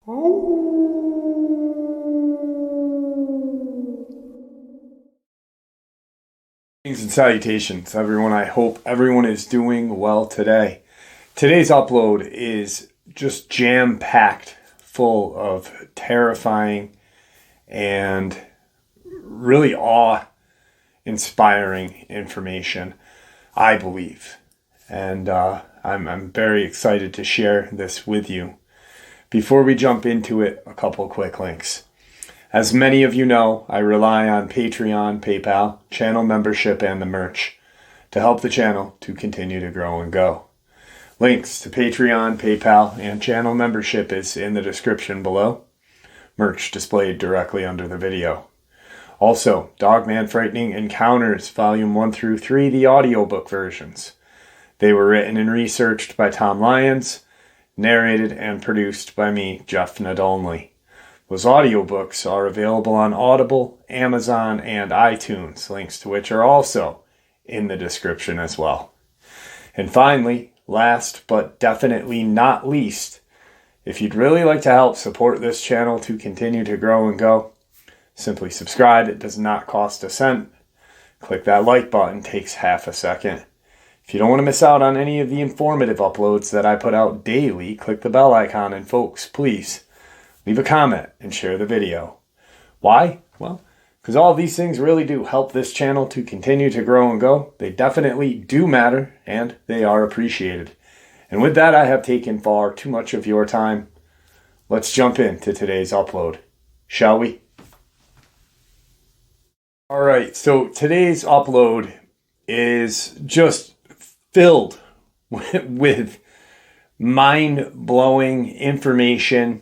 Greetings and salutations, everyone. I hope everyone is doing well today. Today's upload is just jam-packed full of terrifying and really awe-inspiring information, I believe. And I'm very excited to share this with you. Before we jump into it, a couple quick links. As many of you know, I rely on Patreon, PayPal, channel membership, and the merch to help the channel to continue to grow and go. Links to Patreon, PayPal, and channel membership is in the description below. Merch displayed directly under the video. Also, Dogman Frightening Encounters, Volume 1 through 3, the audiobook versions. They were written and researched by Tom Lyons, narrated and produced by me, Jeff Nadolny. Those audiobooks are available on Audible, Amazon, and iTunes, links to which are also in the description as well. And finally, last but definitely not least, if you'd really like to help support this channel to continue to grow and go, simply subscribe. It does not cost a cent. Click that like button, takes half a second. If you don't want to miss out on any of the informative uploads that I put out daily, click the bell icon, and folks, please leave a comment and share the video. Why? Well, because all of these things really do help this channel to continue to grow and go. They definitely do matter, and they are appreciated. And with that, I have taken far too much of your time. Let's jump into today's upload, shall we? All right, so today's upload is just filled with mind-blowing information,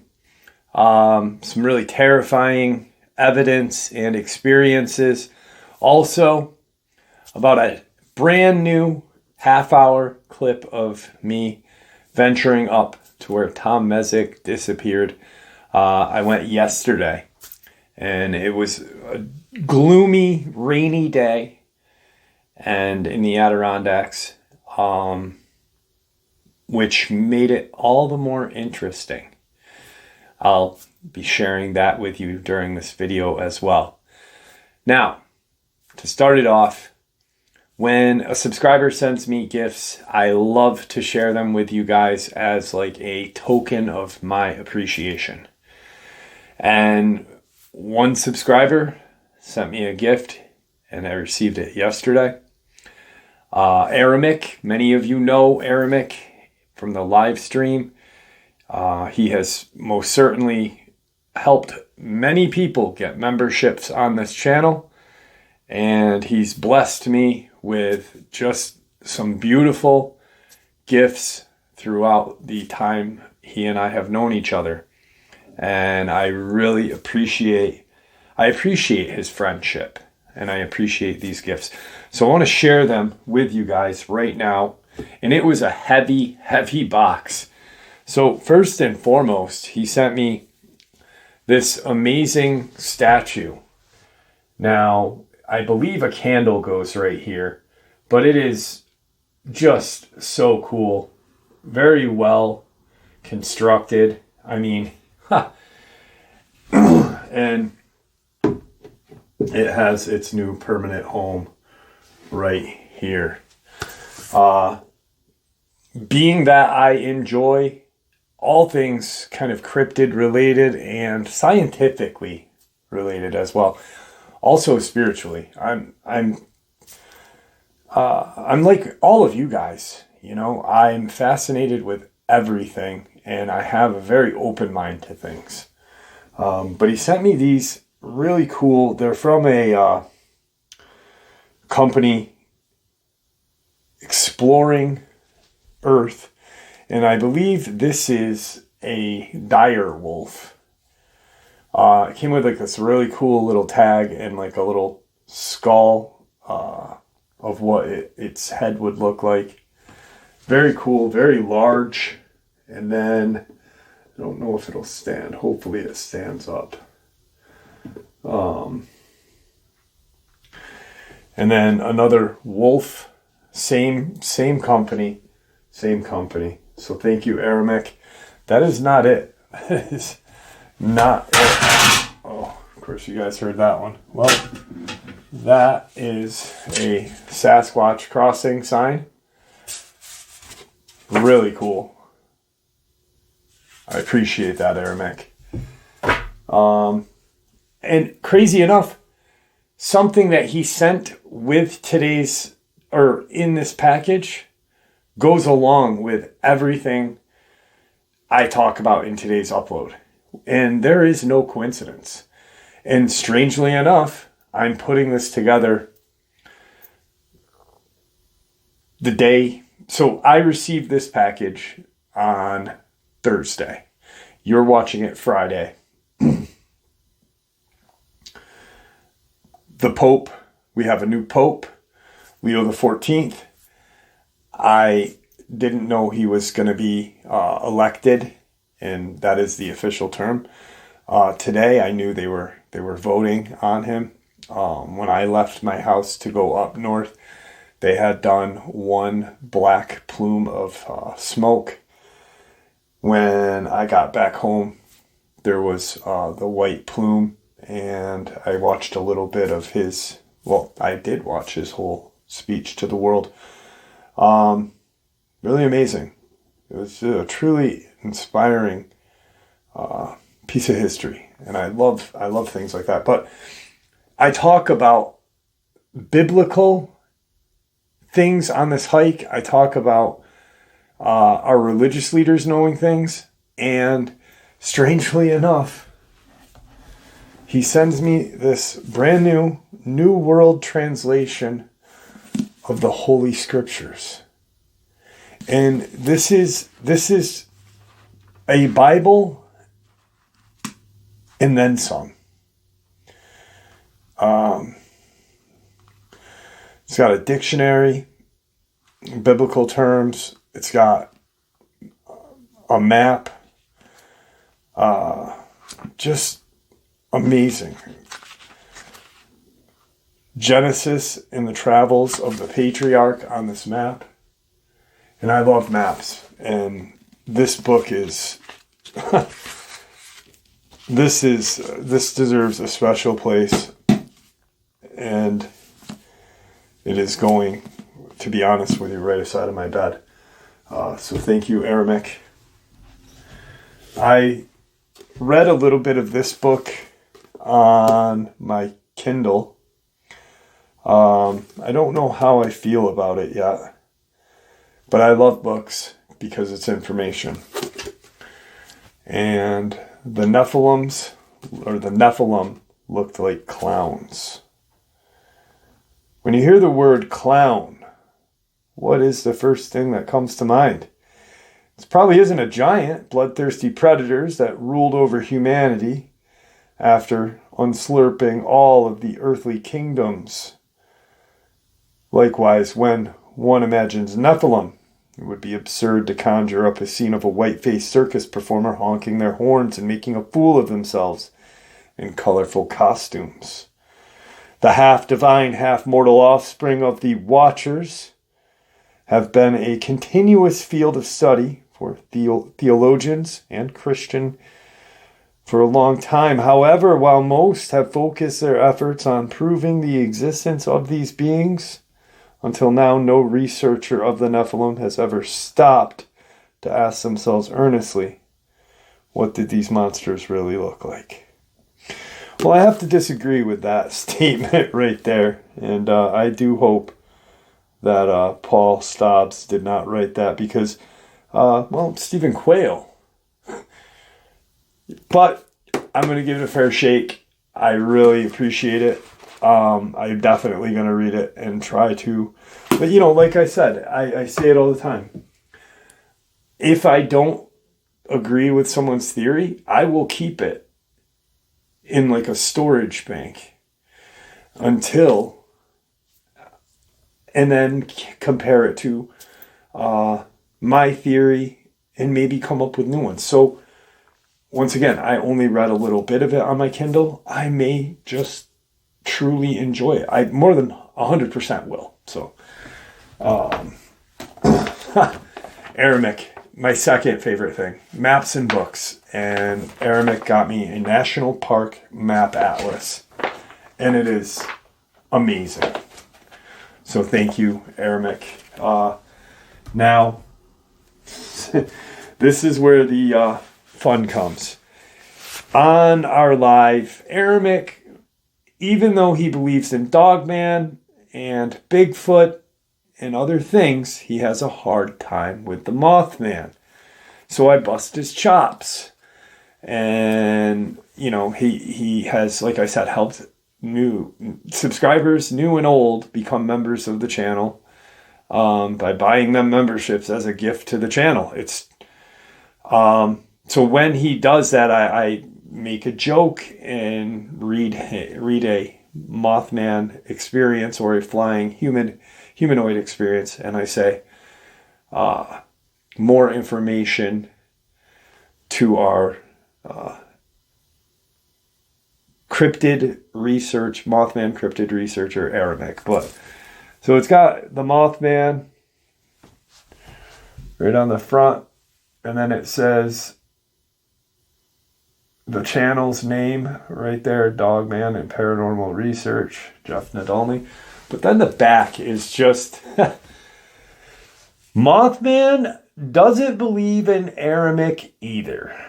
some really terrifying evidence and experiences. Also, about a brand new half-hour clip of me venturing up to where Tom Mezek disappeared. I went yesterday, and it was a gloomy, rainy day, and in the Adirondacks, which made it all the more interesting. I'll be sharing that with you during this video as well. Now, to start it off, when a subscriber sends me gifts, I love to share them with you guys as like a token of my appreciation. And one subscriber sent me a gift, and I received it yesterday. Aramic, many of you know Aramic from the live stream. He has most certainly helped many people get memberships on this channel, and he's blessed me with just some beautiful gifts throughout the time he and I have known each other. And I really appreciate his friendship, and I appreciate these gifts. So I want to share them with you guys right now. And it was a heavy, heavy box. So first and foremost, he sent me this amazing statue. Now, I believe a candle goes right here, but it is just so cool. Very well constructed. I mean, and it has its new permanent home right here. Being that I enjoy all things kind of cryptid related and scientifically related as well, also spiritually, I'm like all of you guys, you know, I'm fascinated with everything, and I have a very open mind to things. But he sent me these really cool, they're from a company exploring Earth, and I believe this is a dire wolf. It came with like this really cool little tag and like a little skull of what its head would look like. Very cool, very large. And then I don't know if it'll stand. Hopefully it stands up. And then another wolf, same company. So thank you, Aramic. That is not it. not it. Oh, of course you guys heard that one. Well, that is a Sasquatch crossing sign. Really cool. I appreciate that, Aramek. And crazy enough, something that he sent with today's, or in this package, goes along with everything I talk about in today's upload. And there is no coincidence. And strangely enough, I'm putting this together the day. So I received this package on Thursday. You're watching it Friday. The Pope, we have a new Pope, Leo the 14th. I didn't know he was going to be elected, and that is the official term. Today, I knew they were voting on him. When I left my house to go up north, they had done one black plume of smoke. When I got back home, there was the white plume, and I watched a little bit of his, well, I did watch his whole speech to the world. Really amazing. It was a truly inspiring piece of history, and I love things like that. But I talk about biblical things on this hike. I talk about our religious leaders knowing things, and strangely enough, he sends me this brand new world translation of the Holy Scriptures. And this is a Bible and then some. It's got a dictionary, biblical terms. It's got a map. Just amazing. Genesis and the travels of the patriarch on this map. And I love maps. And this book is this deserves a special place. And it is going, to be honest with you, right aside of my bed. So thank you, Aramek. I read a little bit of this book on my Kindle. I don't know how I feel about it yet, but I love books because it's information. And the Nephilim looked like clowns. When you hear the word clown, what is the first thing that comes to mind? It probably isn't a giant, bloodthirsty predators that ruled over humanity after unslurping all of the earthly kingdoms. Likewise, when one imagines Nephilim, it would be absurd to conjure up a scene of a white-faced circus performer honking their horns and making a fool of themselves in colorful costumes. The half-divine, half-mortal offspring of the Watchers have been a continuous field of study for theologians and Christian for a long time. However, while most have focused their efforts on proving the existence of these beings, until now no researcher of the Nephilim has ever stopped to ask themselves earnestly, what did these monsters really look like? Well, I have to disagree with that statement right there, and I do hope that Paul Stobbs did not write that because, Stephen Quayle. But I'm going to give it a fair shake. I really appreciate it. I'm definitely going to read it and try to. But, like I said, I say it all the time. If I don't agree with someone's theory, I will keep it in like a storage bank until, and then compare it to my theory and maybe come up with new ones. So once again, I only read a little bit of it on my Kindle. I may just truly enjoy it. I more than 100% will. So, Aramek, my second favorite thing, maps and books. And Aramik got me a National Park Map Atlas. And it is amazing. So thank you, Aramik. Now, this is where the fun comes. On our live, Aramik, even though he believes in Dogman and Bigfoot and other things, he has a hard time with the Mothman. So I bust his chops. And, he has, like I said, helped new subscribers, new and old, become members of the channel by buying them memberships as a gift to the channel. It's so when he does that, I make a joke and read a Mothman experience or a flying humanoid experience, and I say more information to our cryptid research, Mothman cryptid researcher Aramik. But so it's got the Mothman right on the front, and then it says the channel's name right there, Dogman and Paranormal Research, Jeff Nadolny. But then the back is just Mothman doesn't believe in Aramik either.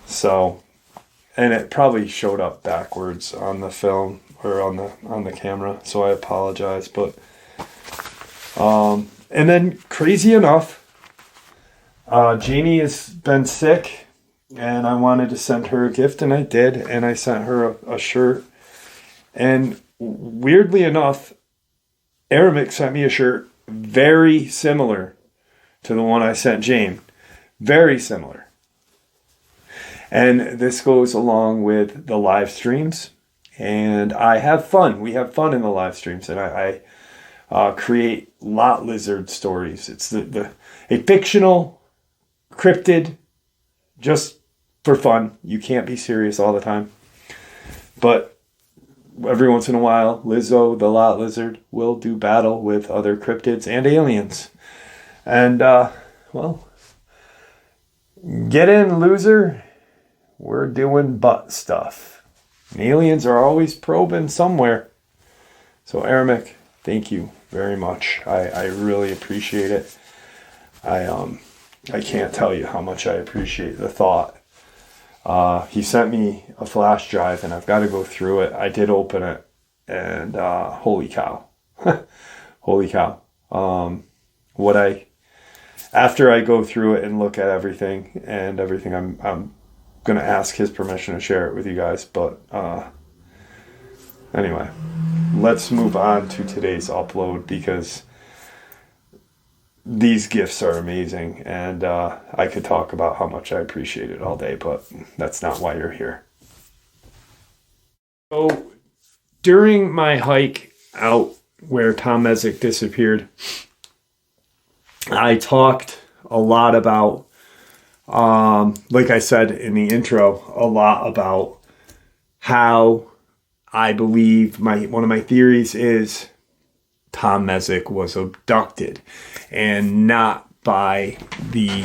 So, and it probably showed up backwards on the film or on the camera, so I apologize. But and then crazy enough, Janie has been sick, and I wanted to send her a gift, and I did, and I sent her a shirt. And weirdly enough, Aramik sent me a shirt very similar to the one I sent Jane. Very similar. And this goes along with the live streams. And I have fun. We have fun in the live streams. And I create lot lizard stories. It's a fictional cryptid just for fun. You can't be serious all the time. But every once in a while, Lizzo, the lot lizard, will do battle with other cryptids and aliens. And, well, get in, loser. We're doing butt stuff. And aliens are always probing somewhere. So, Aramik, thank you very much. I really appreciate it. I can't tell you how much I appreciate the thought. He sent me a flash drive, and I've got to go through it. I did open it, and holy cow. Holy cow. After I go through it and look at everything, I'm going to ask his permission to share it with you guys. But anyway, let's move on to today's upload, because these gifts are amazing, and I could talk about how much I appreciate it all day, but that's not why you're here. So during my hike out where Tom Messick disappeared, I talked a lot about, like I said in the intro, a lot about how I believe one of my theories is Tom Messick was abducted, and not by the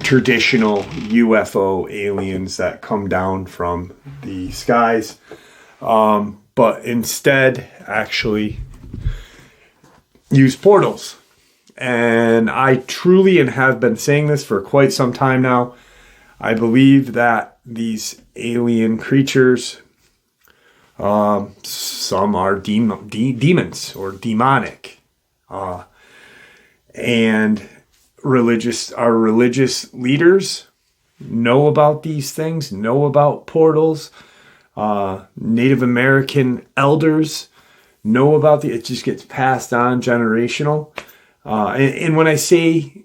traditional UFO aliens that come down from the skies, but instead actually use portals. And I truly, and have been saying this for quite some time now, I believe that these alien creatures, some are demons or demonic, and our religious leaders know about these things, know about portals. Native American elders know about it just gets passed on generational. And when I say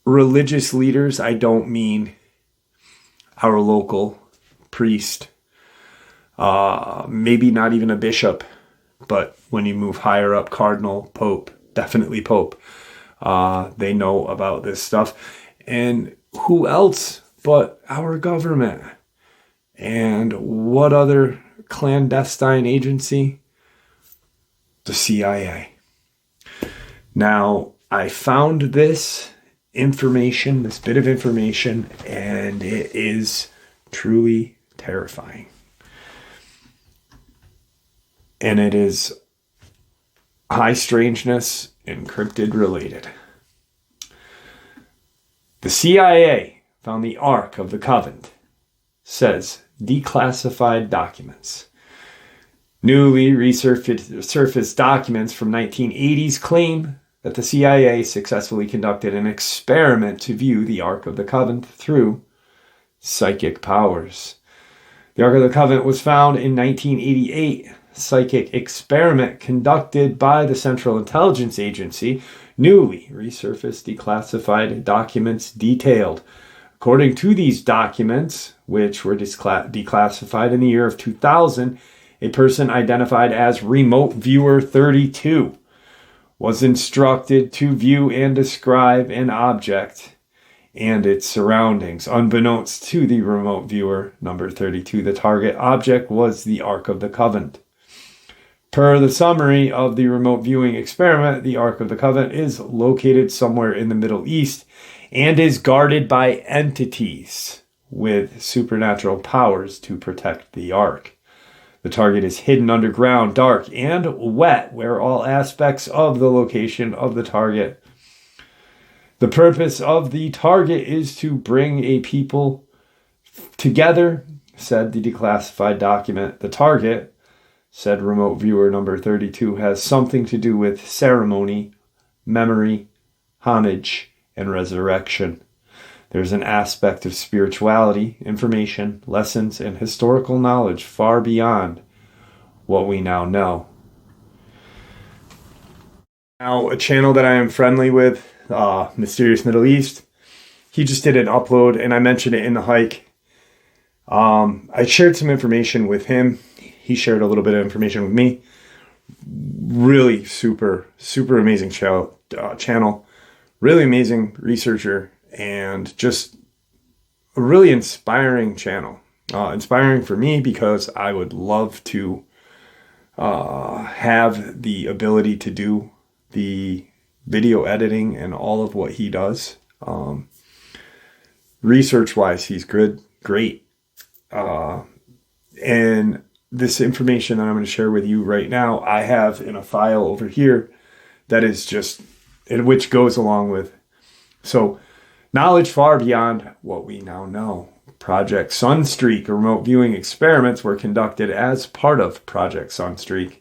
religious leaders, I don't mean our local priest, maybe not even a bishop, but when you move higher up, cardinal, pope, definitely pope, they know about this stuff. And who else but our government? And what other clandestine agency? The CIA. Now, I found this information, this bit of information, and it is truly terrifying. And it is high strangeness and cryptid related. The CIA found the Ark of the Covenant, says declassified documents. Newly resurfaced documents from 1980s claim that the CIA successfully conducted an experiment to view the Ark of the Covenant through psychic powers. The Ark of the Covenant was found in 1988. Psychic experiment conducted by the Central Intelligence Agency. Newly resurfaced declassified documents detailed. According to these documents, which were declassified in the year of 2000, a person identified as Remote Viewer 32 was instructed to view and describe an object and its surroundings. Unbeknownst to the Remote Viewer number 32, the target object was the Ark of the Covenant. Per the summary of the remote viewing experiment, the Ark of the Covenant is located somewhere in the Middle East and is guarded by entities with supernatural powers to protect the Ark. The target is hidden underground, dark, and wet, where all aspects of the location of the target. The purpose of the target is to bring a people together, said the declassified document. The target, said Remote Viewer number 32, has something to do with ceremony, memory, homage, and resurrection. There's an aspect of spirituality, information, lessons, and historical knowledge far beyond what we now know. Now, a channel that I am friendly with, Mysterious Middle East, he just did an upload, and I mentioned it in the hike. I shared some information with him. He shared a little bit of information with me. Really super amazing channel. Really amazing researcher, and just a really inspiring channel. Inspiring for me because I would love to have the ability to do the video editing and all of what he does. Research-wise, he's great. And this information that I'm going to share with you right now, I have in a file over here that is just, which goes along with. So, knowledge far beyond what we now know. Project Sunstreak, remote viewing experiments were conducted as part of Project Sunstreak.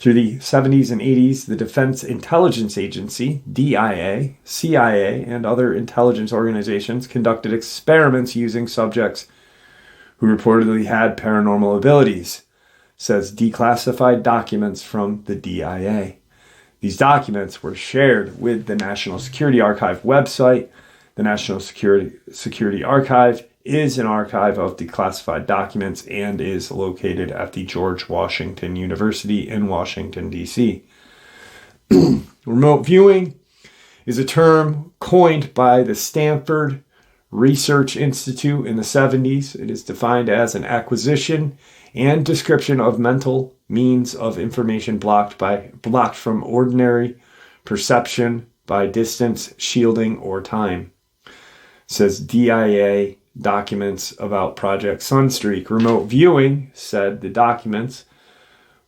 Through the 70s and 80s, the Defense Intelligence Agency, DIA, CIA, and other intelligence organizations conducted experiments using subjects who reportedly had paranormal abilities, says declassified documents from the DIA. These documents were shared with the National Security Archive website. The National Security Archive is an archive of declassified documents and is located at the George Washington University in Washington, D.C. Remote viewing is a term coined by the Stanford Research Institute in the 70s. It is defined as an acquisition and description of mental means of information blocked from ordinary perception by distance, shielding, or time. It says DIA documents about Project Sunstreak. Remote viewing, said the documents,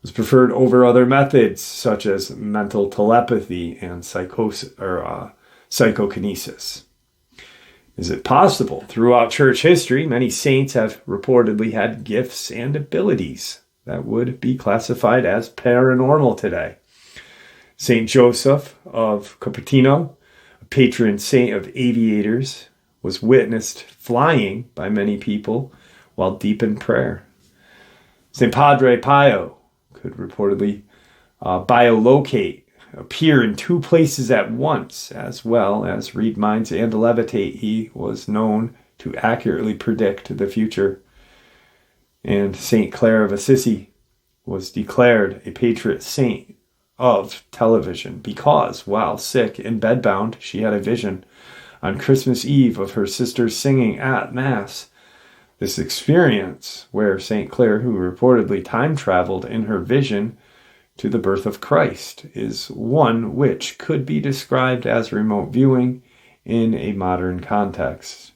was preferred over other methods such as mental telepathy and psychokinesis. Is it possible? Throughout church history, many saints have reportedly had gifts and abilities that would be classified as paranormal today. Saint Joseph of Cupertino, a patron saint of aviators, was witnessed flying by many people while deep in prayer. Saint Padre Pio could reportedly biolocate, appear in two places at once, as well as read minds and levitate. He was known to accurately predict the future. And Saint Clare of Assisi was declared a patron saint of television because, while sick and bedbound, she had a vision on Christmas Eve of her sisters singing at Mass. This experience, where Saint Clare, who reportedly time traveled in her vision, to the birth of Christ is one which could be described as remote viewing in a modern context.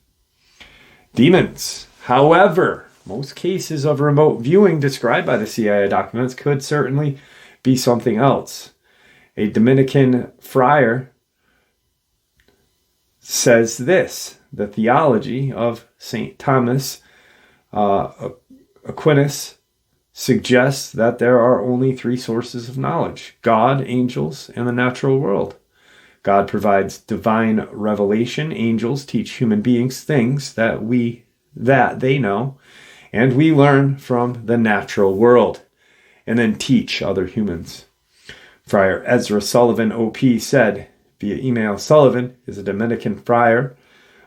Demons. However, most cases of remote viewing described by the CIA documents could certainly be something else. A Dominican friar says this: the theology of St. Thomas Aquinas suggests that there are only three sources of knowledge: God, angels, and the natural world. God provides divine revelation. Angels teach human beings things that they know, and we learn from the natural world and then teach other humans. Friar Ezra Sullivan, OP, said via email, Sullivan is a Dominican friar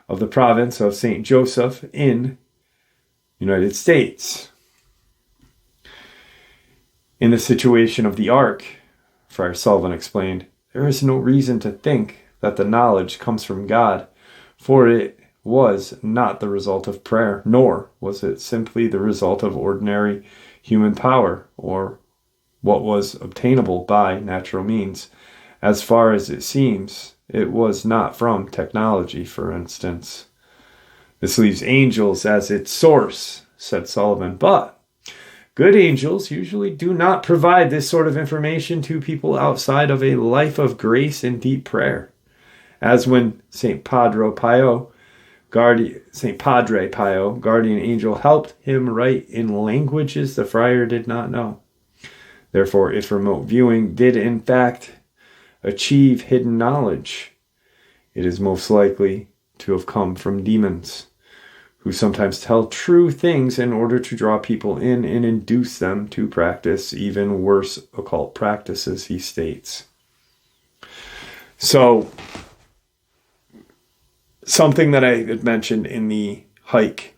of the province of St. Joseph in United States. In the situation of the Ark, Friar Sullivan explained, there is no reason to think that the knowledge comes from God, for it was not the result of prayer, nor was it simply the result of ordinary human power, or what was obtainable by natural means. As far as it seems, it was not from technology, for instance. This leaves angels as its source, said Sullivan, but good angels usually do not provide this sort of information to people outside of a life of grace and deep prayer. As when St. Padre Pio, guardian angel, helped him write in languages the friar did not know. Therefore, if remote viewing did in fact achieve hidden knowledge, it is most likely to have come from demons, who sometimes tell true things in order to draw people in and induce them to practice even worse occult practices, he states. So, something that I had mentioned in the hike,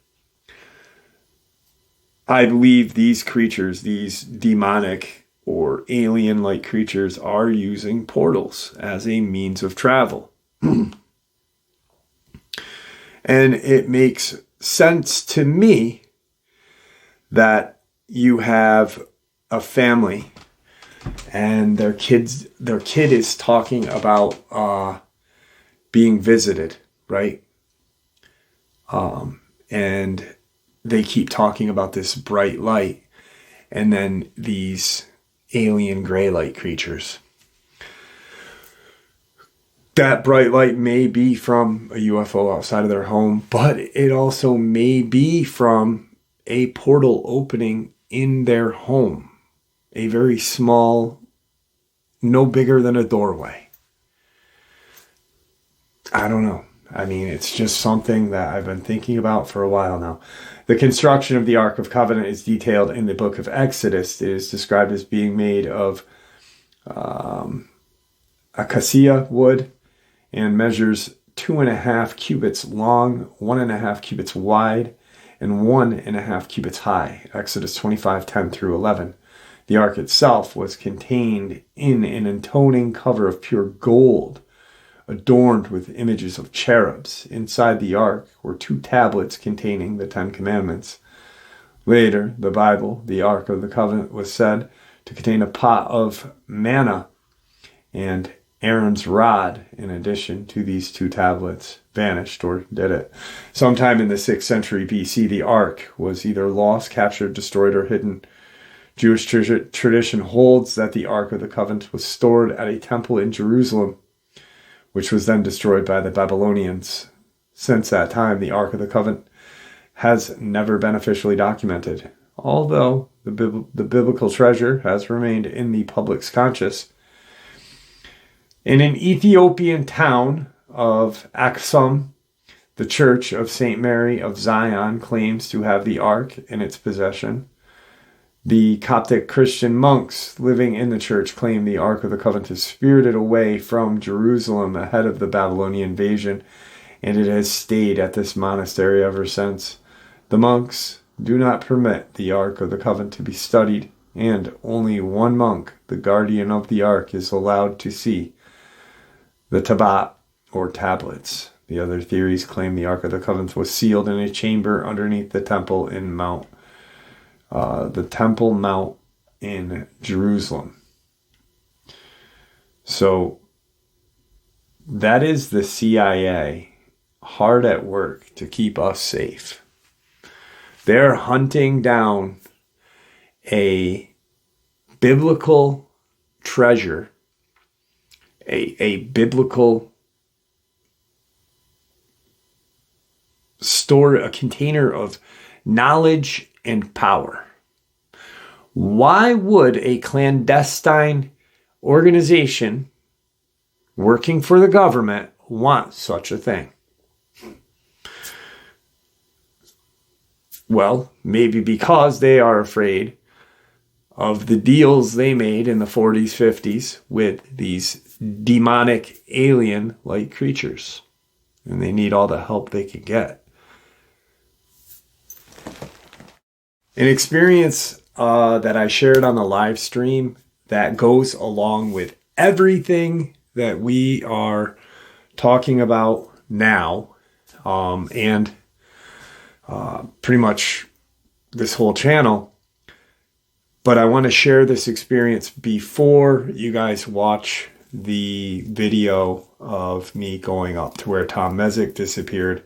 I believe these creatures, these demonic or alien-like creatures, are using portals as a means of travel. And it makes sense to me that you have a family and their kid is talking about being visited, right? And they keep talking about this bright light and then these alien gray light creatures. That bright light may be from a UFO outside of their home, but it also may be from a portal opening in their home. A very small, no bigger than a doorway. I don't know. I mean, it's just something that I've been thinking about for a while now. The construction of the Ark of Covenant is detailed in the book of Exodus. It is described as being made of acacia wood and measures 2.5 cubits long, 1.5 cubits wide, and 1.5 cubits high. Exodus 25:10 through 11. The ark itself was contained in an entoning cover of pure gold, adorned with images of cherubs. Inside the ark were 2 tablets containing the 10 Commandments. Later, the Bible, the Ark of the Covenant, was said to contain a pot of manna and Aaron's rod, in addition to these 2 tablets, vanished, or did it? Sometime in the 6th century BC, the ark was either lost, captured, destroyed, or hidden. Jewish tradition holds that the Ark of the Covenant was stored at a temple in Jerusalem, which was then destroyed by the Babylonians. Since that time, the Ark of the Covenant has never been officially documented, although the biblical treasure has remained in the public's conscious. In an Ethiopian town of Aksum, the Church of St. Mary of Zion claims to have the Ark in its possession. The Coptic Christian monks living in the church claim the Ark of the Covenant is spirited away from Jerusalem ahead of the Babylonian invasion, and it has stayed at this monastery ever since. The monks do not permit the Ark of the Covenant to be studied, and only one monk, the guardian of the Ark, is allowed to see the tabat, or tablets. The other theories claim the Ark of the Covenant was sealed in a chamber underneath the temple in Temple Mount in Jerusalem. So that is the CIA hard at work to keep us safe. They're hunting down a biblical treasure, a biblical store, a container of knowledge and power. Why would a clandestine organization working for the government want such a thing? Well, maybe because they are afraid of the deals they made in the 40s, 50s with these demonic alien-like creatures. And they need all the help they can get. An experience that I shared on the live stream that goes along with everything that we are talking about now, and pretty much this whole channel. But I want to share this experience before you guys watch the video of me going up to where Tom Mezek disappeared,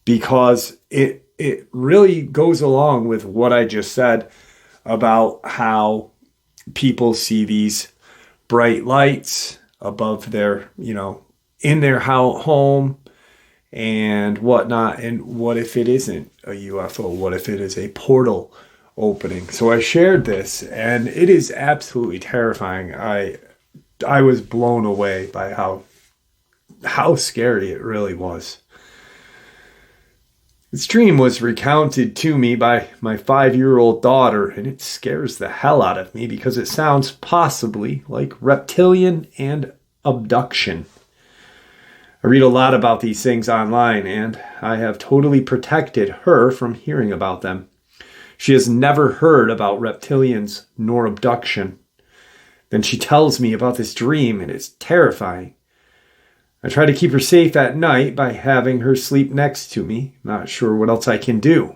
because it really goes along with what I just said about how people see these bright lights above their, in their home and whatnot. And what if it isn't a UFO? What if it is a portal opening? So I shared this, and it is absolutely terrifying. I was blown away by how scary it really was. This dream was recounted to me by my 5-year-old daughter, and it scares the hell out of me because it sounds possibly like reptilian and abduction. I read a lot about these things online, and I have totally protected her from hearing about them. She has never heard about reptilians nor abduction. Then she tells me about this dream, and it's terrifying. I try to keep her safe at night by having her sleep next to me. Not sure what else I can do.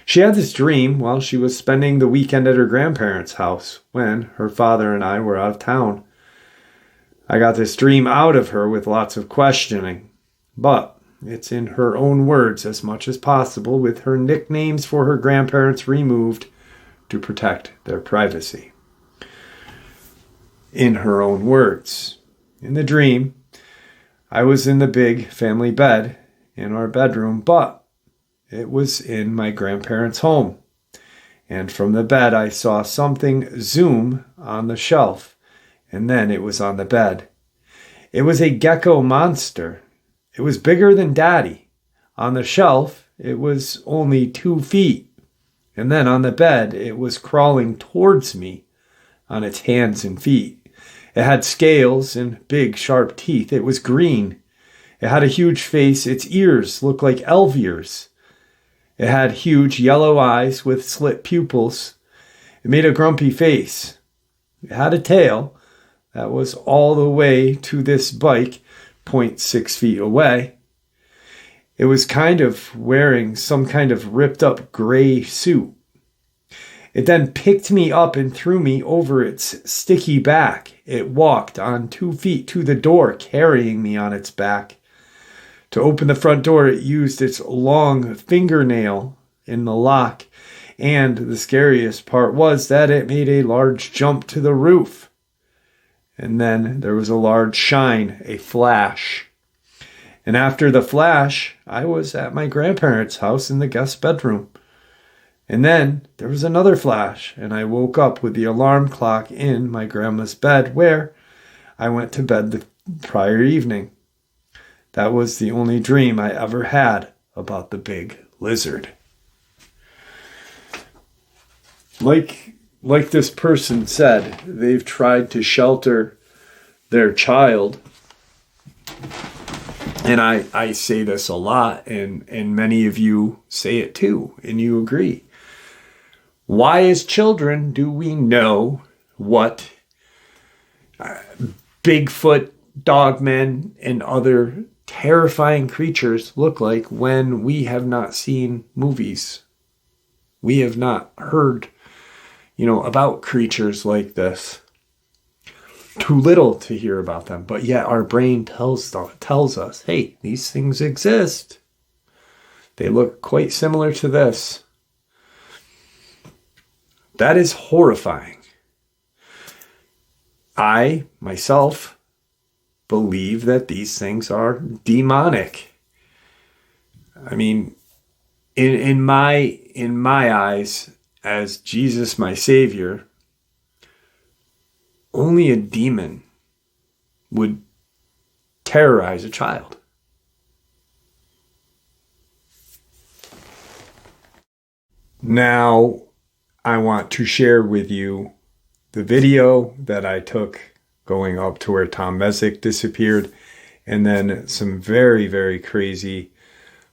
She had this dream while she was spending the weekend at her grandparents' house when her father and I were out of town. I got this dream out of her with lots of questioning, but it's in her own words as much as possible, with her nicknames for her grandparents removed to protect their privacy. In her own words. In the dream, I was in the big family bed in our bedroom, but it was in my grandparents' home. And from the bed, I saw something zoom on the shelf, and then it was on the bed. It was a gecko monster. It was bigger than Daddy. On the shelf, it was only 2 feet. And then on the bed, it was crawling towards me on its hands and feet. It had scales and big, sharp teeth. It was green. It had a huge face. Its ears looked like elf ears. It had huge yellow eyes with slit pupils. It made a grumpy face. It had a tail that was all the way to this bike, 0.6 feet away. It was kind of wearing some kind of ripped up gray suit. It then picked me up and threw me over its sticky back. It walked on 2 feet to the door, carrying me on its back. To open the front door, it used its long fingernail in the lock. And the scariest part was that it made a large jump to the roof. And then there was a large shine, a flash. And after the flash, I was at my grandparents' house in the guest bedroom. And then there was another flash, and I woke up with the alarm clock in my grandma's bed where I went to bed the prior evening. That was the only dream I ever had about the big lizard. Like this person said, they've tried to shelter their child. And I say this a lot, and many of you say it too, and you agree. Why, as children, do we know what Bigfoot, Dogman, and other terrifying creatures look like when we have not seen movies? We have not heard, about creatures like this. too little to hear about them, but yet our brain tells us, hey, these things exist. They look quite similar to this. That is horrifying. I, myself, believe that these things are demonic. I mean, in my eyes, as Jesus, my Savior, only a demon would terrorize a child. Now, I want to share with you the video that I took going up to where Tom Messick disappeared, and then some very, very crazy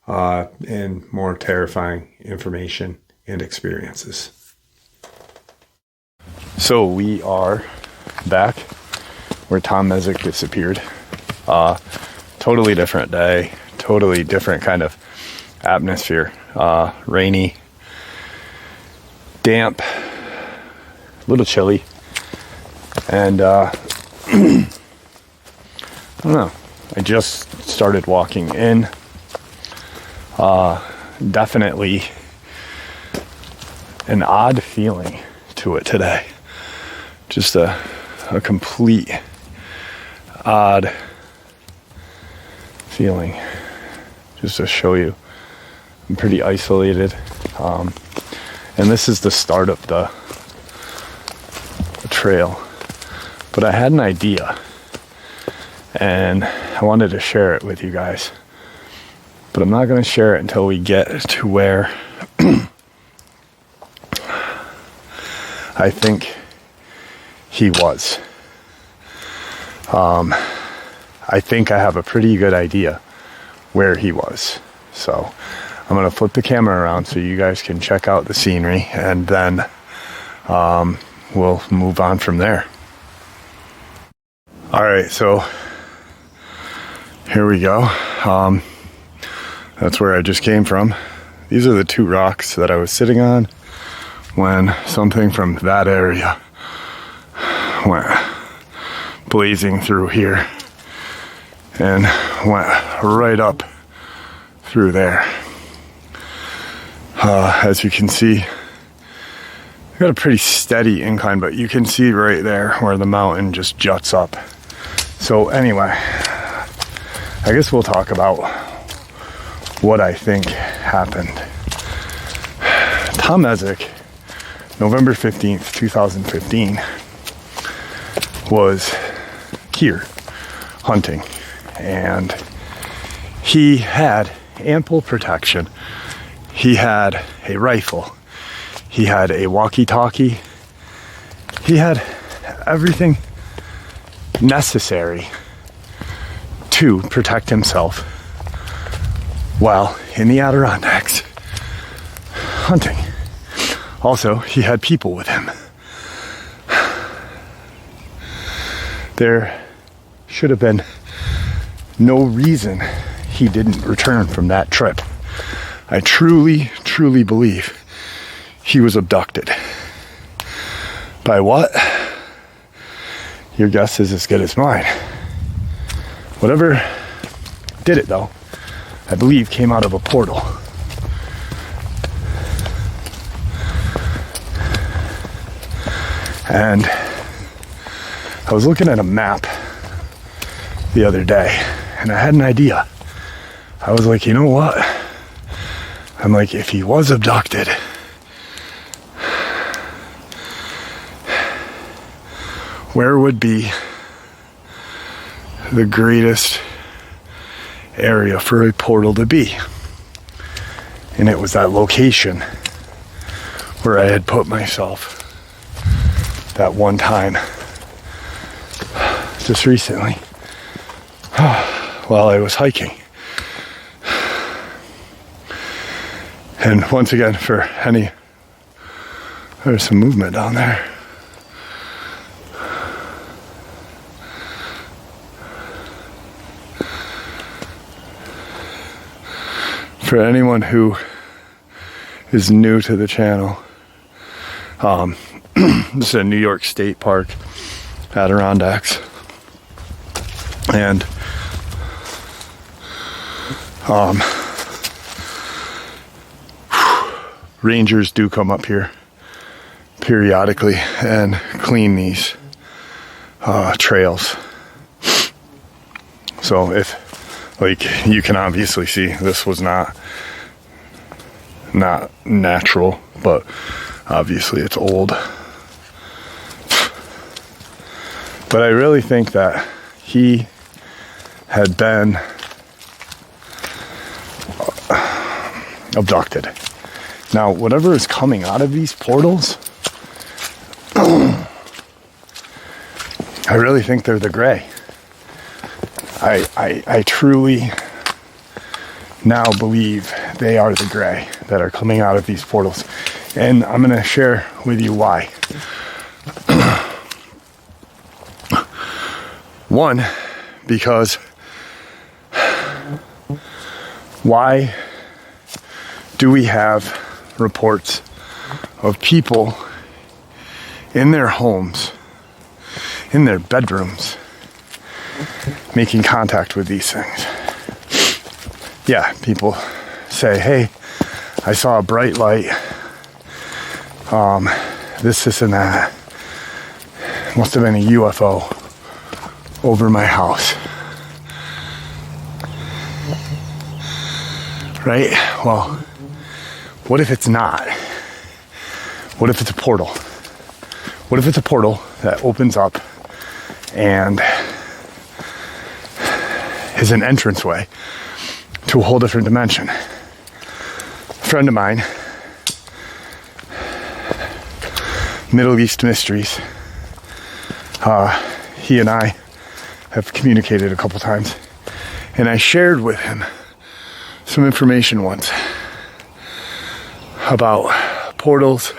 and more terrifying information and experiences. So we are back where Tom Messick disappeared. Totally different day, totally different kind of atmosphere. Rainy, damp, a little chilly, and I don't know, I just started walking in. Definitely an odd feeling to it today. Just a complete odd feeling. Just to show you, I'm pretty isolated. And this is the start of the trail. But I had an idea, and I wanted to share it with you guys. But I'm not going to share it until we get to where I think he was. I think I have a pretty good idea where he was. So I'm going to flip the camera around so you guys can check out the scenery, and then we'll move on from there. All right, so here we go. That's where I just came from. These are the two rocks that I was sitting on when something from that area went blazing through here and went right up through there. As you can see, I got a pretty steady incline, but you can see right there where the mountain just juts up. So anyway, I guess we'll talk about what I think happened. Tom Messick, November 15th, 2015, was here hunting, and he had ample protection. He had a rifle, he had a walkie-talkie, he had everything necessary to protect himself while in the Adirondacks hunting. Also, he had people with him. There should have been no reason he didn't return from that trip. I truly, truly believe he was abducted. By what? Your guess is as good as mine. Whatever did it, though, I believe came out of a portal. And I was looking at a map the other day, and I had an idea. I was like, you know what? I'm like, if he was abducted, where would be the greatest area for a portal to be? And it was that location where I had put myself that one time just recently while I was hiking. And once again, for any, there's some movement down there. For anyone who is new to the channel, this is a New York State park. Adirondacks. And rangers do come up here periodically and clean these trails. So if, like, you can obviously see this was not natural, but obviously it's old. But I really think that he had been abducted. Now, whatever is coming out of these portals, I really think they're the gray. I truly now believe they are the gray that are coming out of these portals. And I'm going to share with you why. One, because why do we have reports of people in their homes, in their bedrooms, making contact with these things? Yeah, people say, hey, I saw a bright light, this and that. Must have been a UFO over my house. Right? Well, what if it's not? What if it's a portal? What if it's a portal that opens up and is an entranceway to a whole different dimension? A friend of mine, Middle East Mysteries, he and I have communicated a couple times, and I shared with him some information once about portals,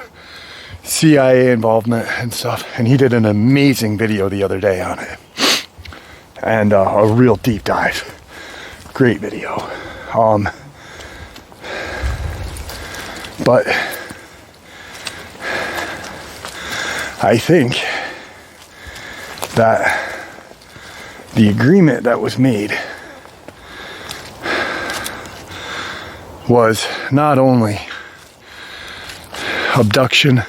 CIA involvement and stuff, and he did an amazing video the other day on it, and a real deep dive. Great video. But I think that the agreement that was made was not only abduction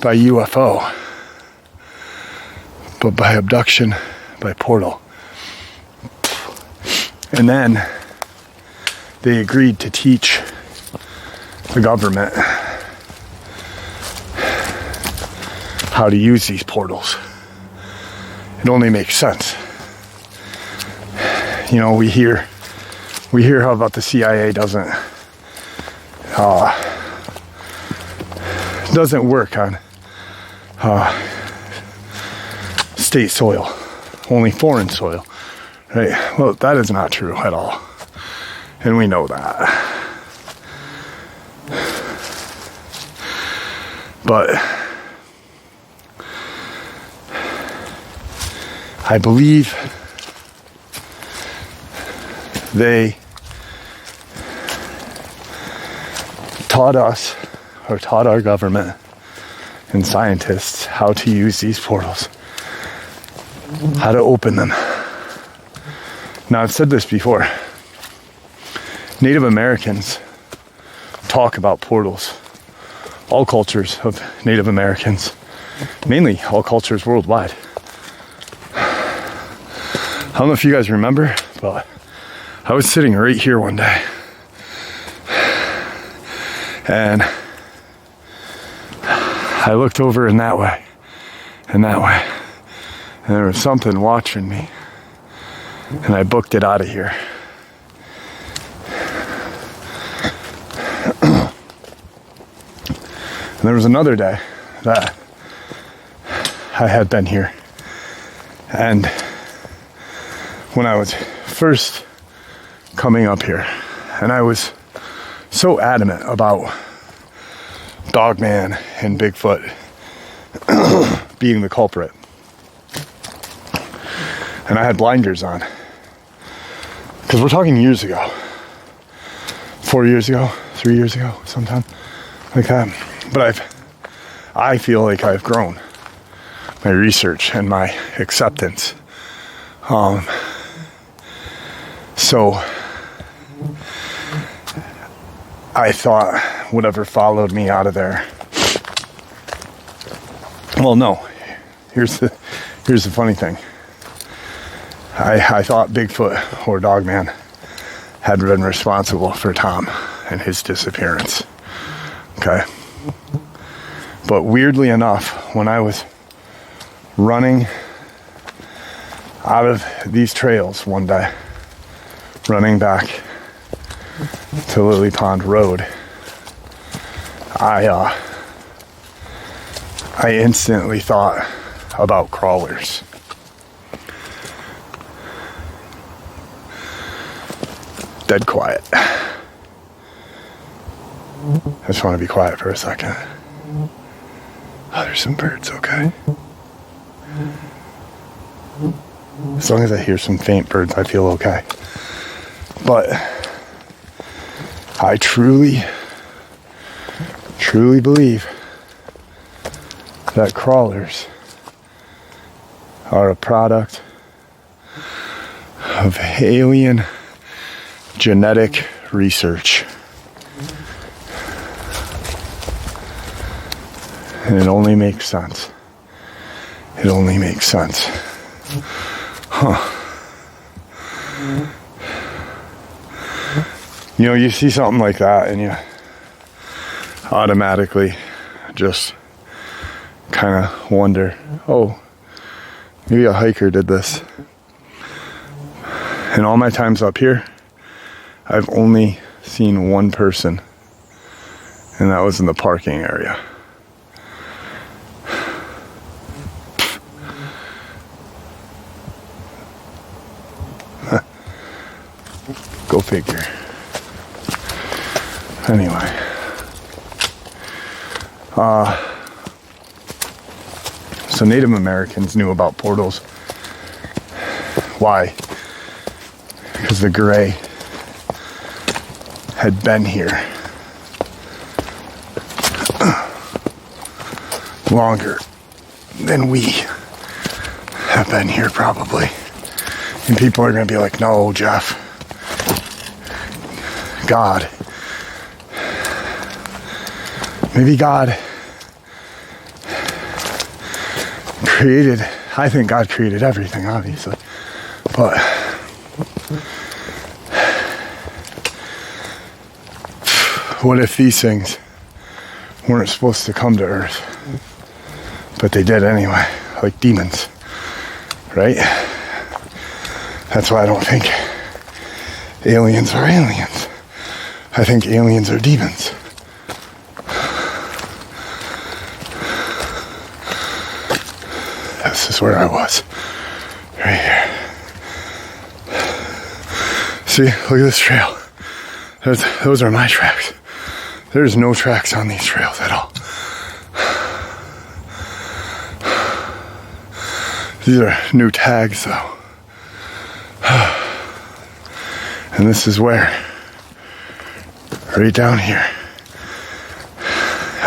by UFO, but by abduction by portal. And then they agreed to teach the government how to use these portals. It only makes sense. You know, we hear how about the CIA doesn't work on state soil, only foreign soil, right? Well, that is not true at all, and we know that. But I believe they taught us, or taught our government and scientists, how to use these portals, how to open them. Now, I've said this before. Native Americans talk about portals. All cultures of Native Americans, mainly all cultures worldwide. I don't know if you guys remember, but I was sitting right here one day, and I looked over in that way, and that way, and there was something watching me, and I booked it out of here. And there was another day that I had been here, and when I was first coming up here, and I was so adamant about Dogman and Bigfoot being the culprit, and I had blinders on, because we're talking years ago, 4 years ago, 3 years ago, sometime like that. But I feel like I've grown. research and my acceptance. So I thought whatever followed me out of there. Well, no. Here's the funny thing. I thought Bigfoot or Dogman had been responsible for Tom and his disappearance. Okay. But weirdly enough, when I was running out of these trails one day, running back to Lily Pond Road, I instantly thought about crawlers. Dead quiet. I just want to be quiet for a second. Oh, there's some birds, okay? As long as I hear some faint birds, I feel okay. But I truly believe that crawlers are a product of alien genetic research. And it only makes sense. It only makes sense. Huh. You know, you see something like that and you automatically just kind of wonder, oh, maybe a hiker did this. In all my times up here, I've only seen one person, and that was in the parking area. Go figure. Anyway. So Native Americans knew about portals. Why? Because the gray had been here longer than we have been here, probably. And people are going to be like, no, Jeff. God. Maybe God created, I think God created everything, obviously. But what if these things weren't supposed to come to Earth? But they did anyway, like demons, right? That's why I don't think aliens are aliens. I think aliens are demons. This is where I was. Right here. See, look at this trail. Those are my tracks. There's no tracks on these trails at all. These are new tags, though. And this is where, right down here,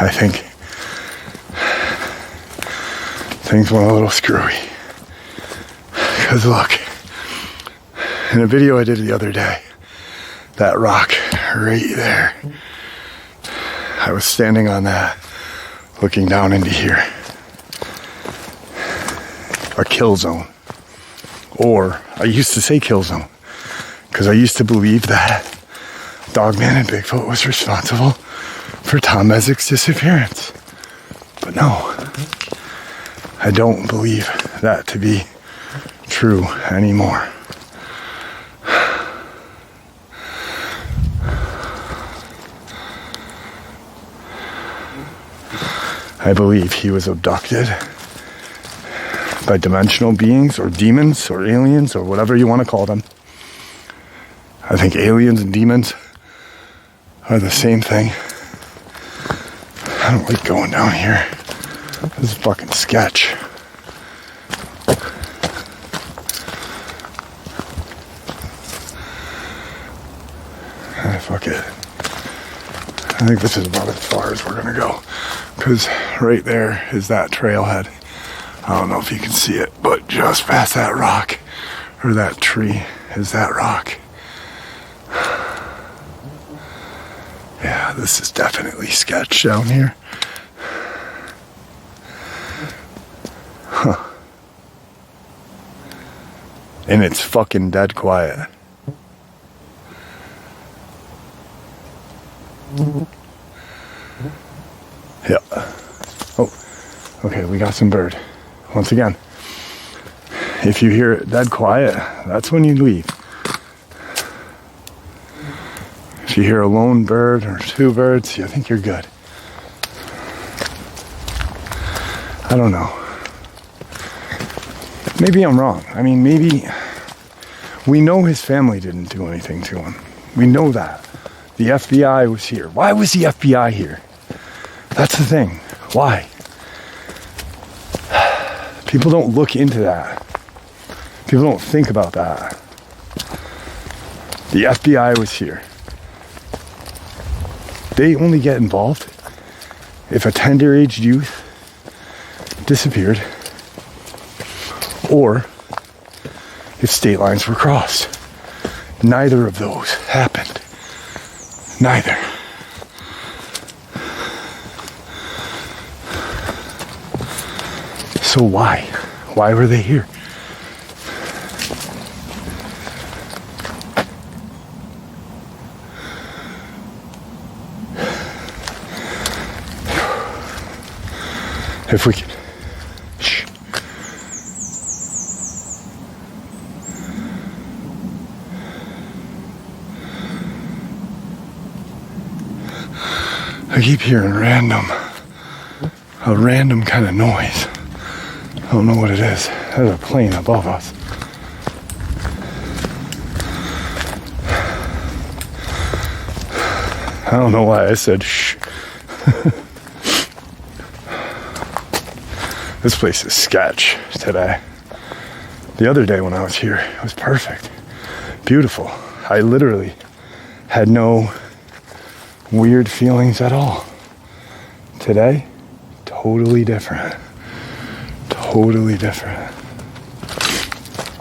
I think things went a little screwy. Because look, in a video I did the other day, that rock right there, I was standing on that, looking down into here. A kill zone. Or, I used to say kill zone, because I used to believe that Dogman and Bigfoot was responsible for Tom Mezek's disappearance. But no, I don't believe that to be true anymore. I believe he was abducted by dimensional beings or demons or aliens or whatever you want to call them. I think aliens and demons are the same thing. I don't like going down here. This is fucking sketch. Fuck it. I think this is about as far as we're gonna go. Because right there is that trailhead I don't know if you can see it, but just past that rock, or that tree, is that rock. Yeah, this is definitely sketch down here. Huh. And it's fucking dead quiet. Yeah. Oh, okay, we got some bird. Once again, if you hear it dead quiet, that's when you leave. If you hear a lone bird or two birds, I think you're good. I don't know. Maybe I'm wrong. I mean, maybe we know his family didn't do anything to him. We know that. The FBI was here. Why was the FBI here? That's the thing. Why? People don't look into that. People don't think about that. The FBI was here. They only get involved if a tender-aged youth disappeared or if state lines were crossed. Neither of those happened. Neither. So why? Why were they here? If we can. Shh. I keep hearing a random kind of noise. I don't know what it is. There's a plane above us. I don't know why I said shh. This place is sketch today. The other day when I was here, it was perfect. Beautiful. I literally had no weird feelings at all. Today, totally different. Totally different.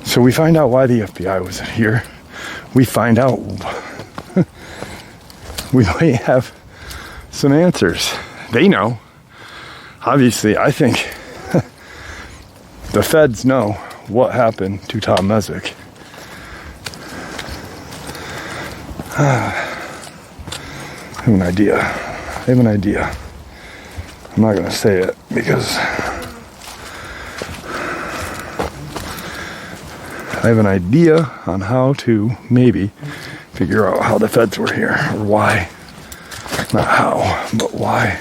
So we find out why the FBI was here. We find out we might have some answers. They know. Obviously, I think the feds know what happened to Tom Mesick. I have an idea. I'm not going to say it because I have an idea on how to maybe figure out how the feds were here, or why. Not how, but why.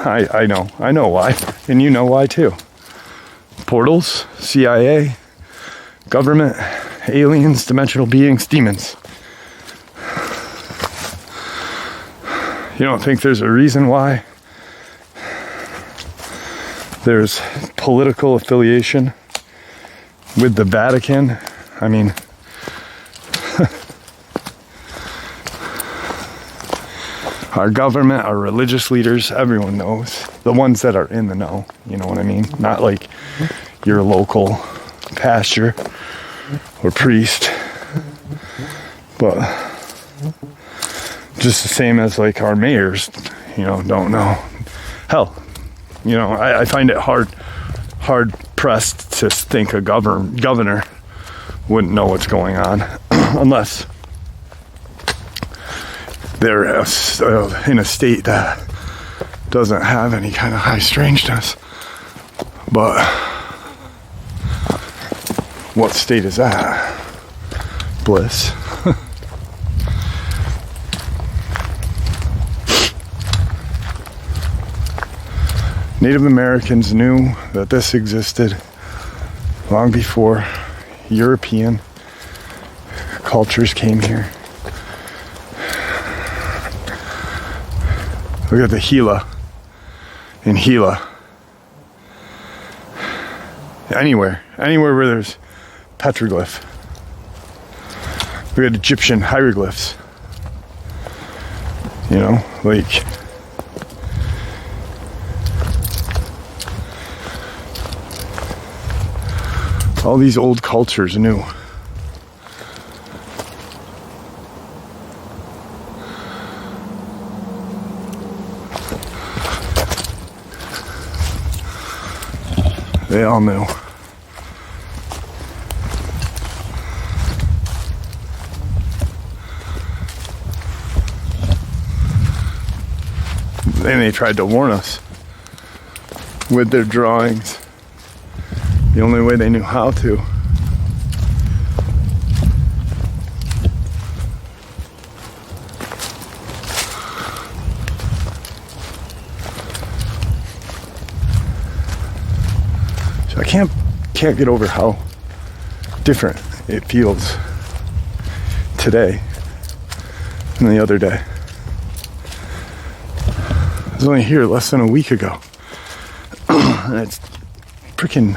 I know why, and you know why too. Portals, CIA, government, aliens, dimensional beings, demons. You don't think there's a reason why there's political affiliation with the Vatican? I mean, our government, our religious leaders, everyone knows. The ones that are in the know, you know what I mean? Not like your local pastor or priest, but just the same as like our mayors, don't know. Hell, I find it hard pressed to think a governor wouldn't know what's going on unless they're in a state that doesn't have any kind of high strangeness. But what state is that? Bliss. Native Americans knew that this existed long before European cultures came here. Look at the Gila in Gila. Anywhere where there's petroglyph. We had Egyptian hieroglyphs. You know, like all these old cultures knew. They all knew. And they tried to warn us with their drawings. The only way they knew how to. So I can't get over how different it feels today than the other day. I was only here less than a week ago. And it's freaking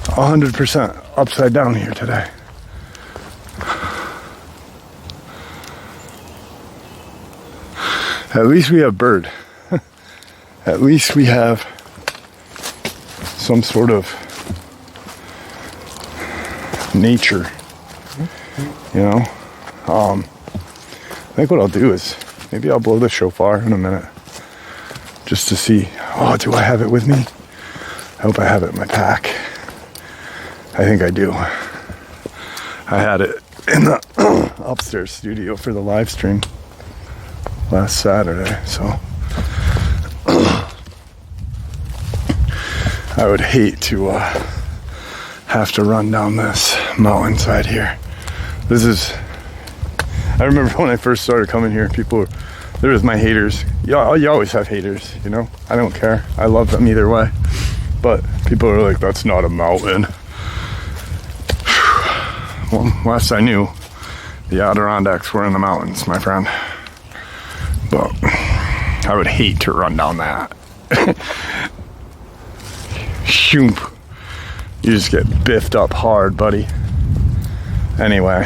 100% upside down here today. At least we have bird. At least we have some sort of nature. You know? I think what I'll do is maybe I'll blow the shofar in a minute. Just to see, oh, do I have it with me? I hope I have it in my pack. I think I do. I had it in the upstairs studio for the live stream last Saturday, so I would hate to have to run down this mountainside here. This is, I remember when I first started coming here, there was my haters. You always have haters, you know? I don't care. I love them either way. But people are like, that's not a mountain. Well, last I knew, the Adirondacks were in the mountains, my friend. But I would hate to run down that. Shoomp. You just get biffed up hard, buddy. Anyway.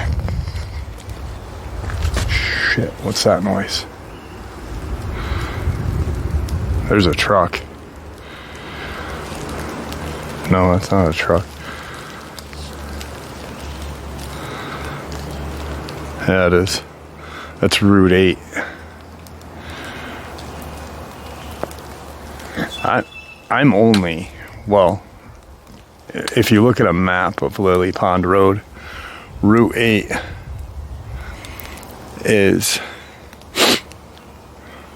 Shit, what's that noise? There's a truck. No, that's not a truck. Yeah, it is. That's Route 8. I'm only, well, if you look at a map of Lily Pond Road, Route 8 is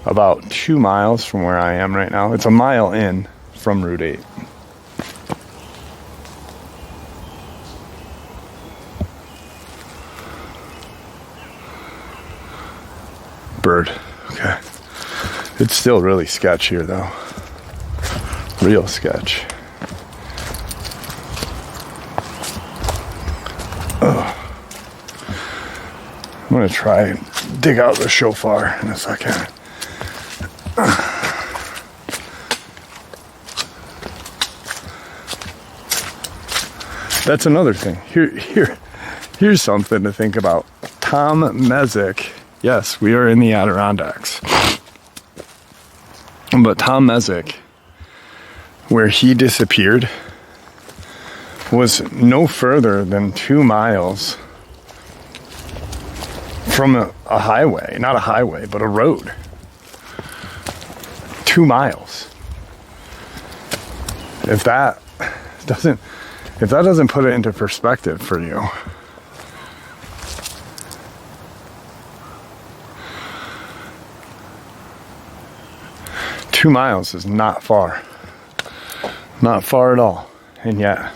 about 2 miles from where I am right now. It's a mile in from Route 8. Bird. Okay. It's still really sketch here though. Real sketch. Ugh. I'm gonna try and dig out the shofar in a second. That's another thing. Here's something to think about. Tom Mezek. Yes, we are in the Adirondacks. But Tom Mezek, where he disappeared, was no further than 2 miles from a highway. Not a highway, but a road. 2 miles. If that doesn't put it into perspective for you, two miles is not far. Not far at all. And yet,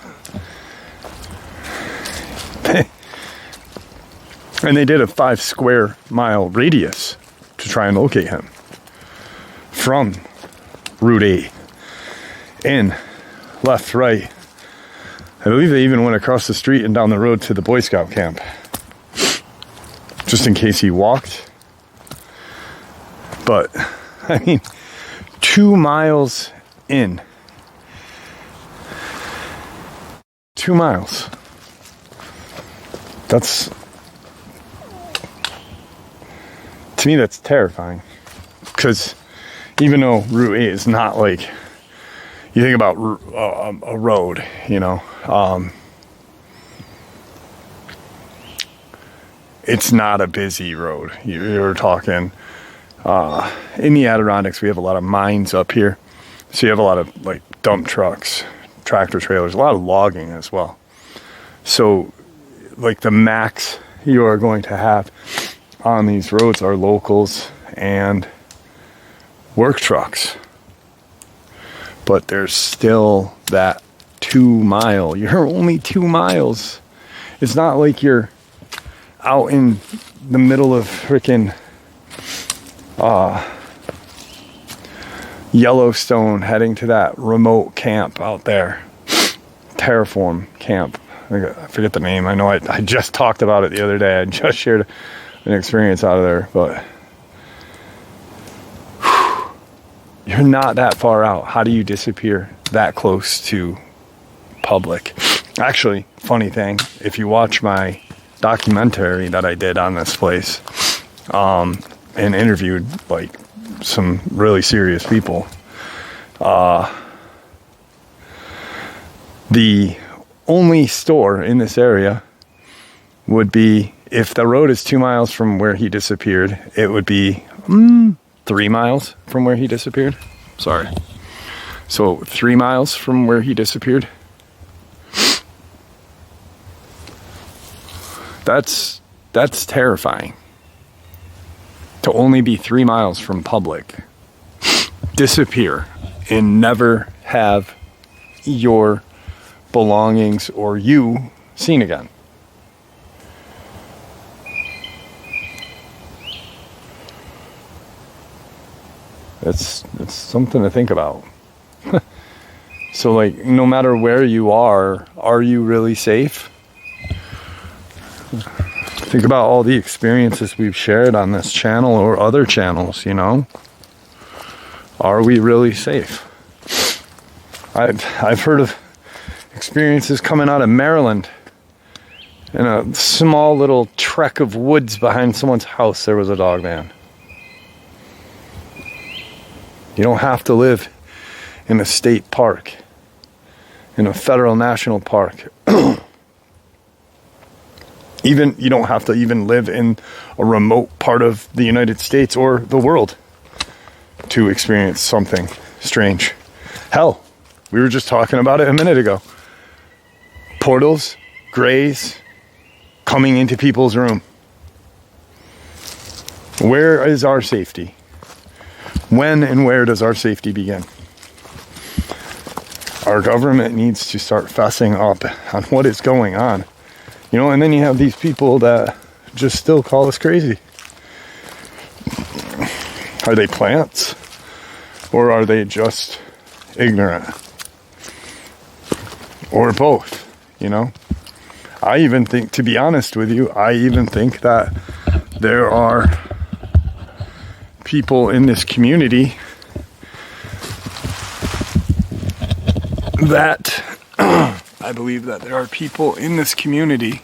they did a 5 square mile radius to try and locate him from Route 8. In, left, right. I believe they even went across the street and down the road to the Boy Scout camp. Just in case he walked. But, I mean, 2 miles in. 2 miles. That's To me, that's terrifying. Because even though Route 8 is not like, you think about a road, you know, it's not a busy road. You're talking, in the Adirondacks, we have a lot of mines up here. So you have a lot of like dump trucks, tractor trailers, a lot of logging as well. So like the max you are going to have on these roads are locals and work trucks. But there's still that 2 mile. You're only 2 miles. It's not like you're out in the middle of freaking Yellowstone heading to that remote camp out there. Terraform camp. I forget the name. I know I just talked about it the other day. I just shared an experience out of there, but you're not that far out. How do you disappear that close to public? Actually, funny thing, if you watch my documentary that I did on this place, and interviewed like some really serious people, the only store in this area would be, if the road is 2 miles from where he disappeared, it would be 3 miles from where he disappeared. Sorry. So 3 miles from where he disappeared. That's terrifying. To only be 3 miles from public, disappear, and never have your belongings or you seen again. It's something to think about. So like, no matter where you are you really safe? Think about all the experiences we've shared on this channel or other channels, you know? Are we really safe? I've heard of experiences coming out of Maryland. In a small little trek of woods behind someone's house, there was a Dogman. You don't have to live in a state park, in a federal national park. Even you don't have to even live in a remote part of the United States or the world to experience something strange. Hell, we were just talking about it a minute ago. Portals, grays, coming into people's room. Where is our safety? When and where does our safety begin? Our government needs to start fessing up on what is going on. You know, and then you have these people that just still call us crazy. Are they plants? Or are they just ignorant? Or both, you know? I even think, to be honest with you, I even think that there are people in this community that I believe that there are people in this community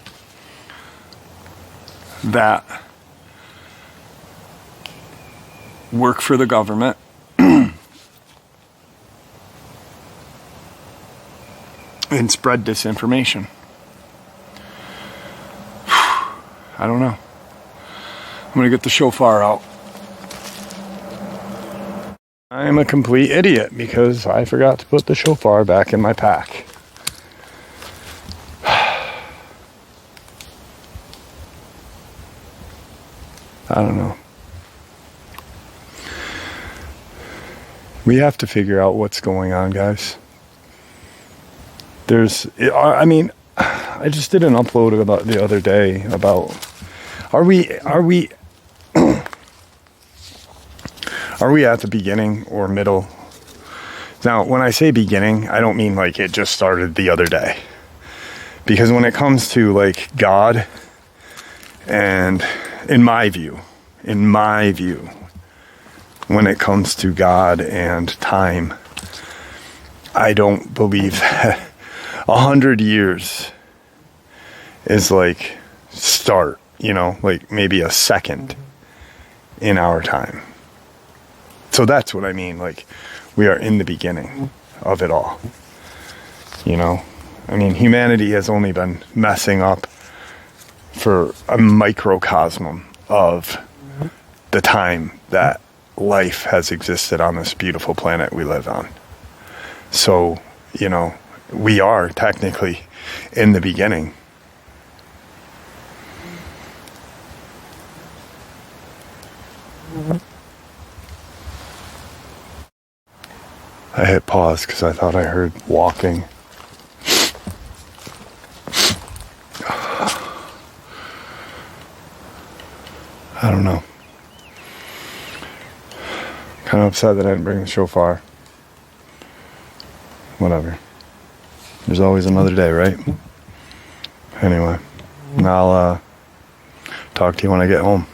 that work for the government and spread disinformation. I don't know. I'm gonna get the shofar out. I'm a complete idiot because I forgot to put the shofar back in my pack. I don't know. We have to figure out what's going on, guys. I just did an upload about the other day about, are we at the beginning or middle? Now, when I say beginning, I don't mean like it just started the other day. Because when it comes to like God, and in my view, when it comes to God and time, I don't believe that 100 years is like start, you know, like maybe a second in our time. So that's what I mean. Like, we are in the beginning of it all. You know? I mean, humanity has only been messing up for a microcosm of the time that life has existed on this beautiful planet we live on. So, you know, we are technically in the beginning. I hit pause because I thought I heard walking. I don't know. Kind of upset that I didn't bring the shofar. Whatever. There's always another day, right? Anyway, I'll talk to you when I get home.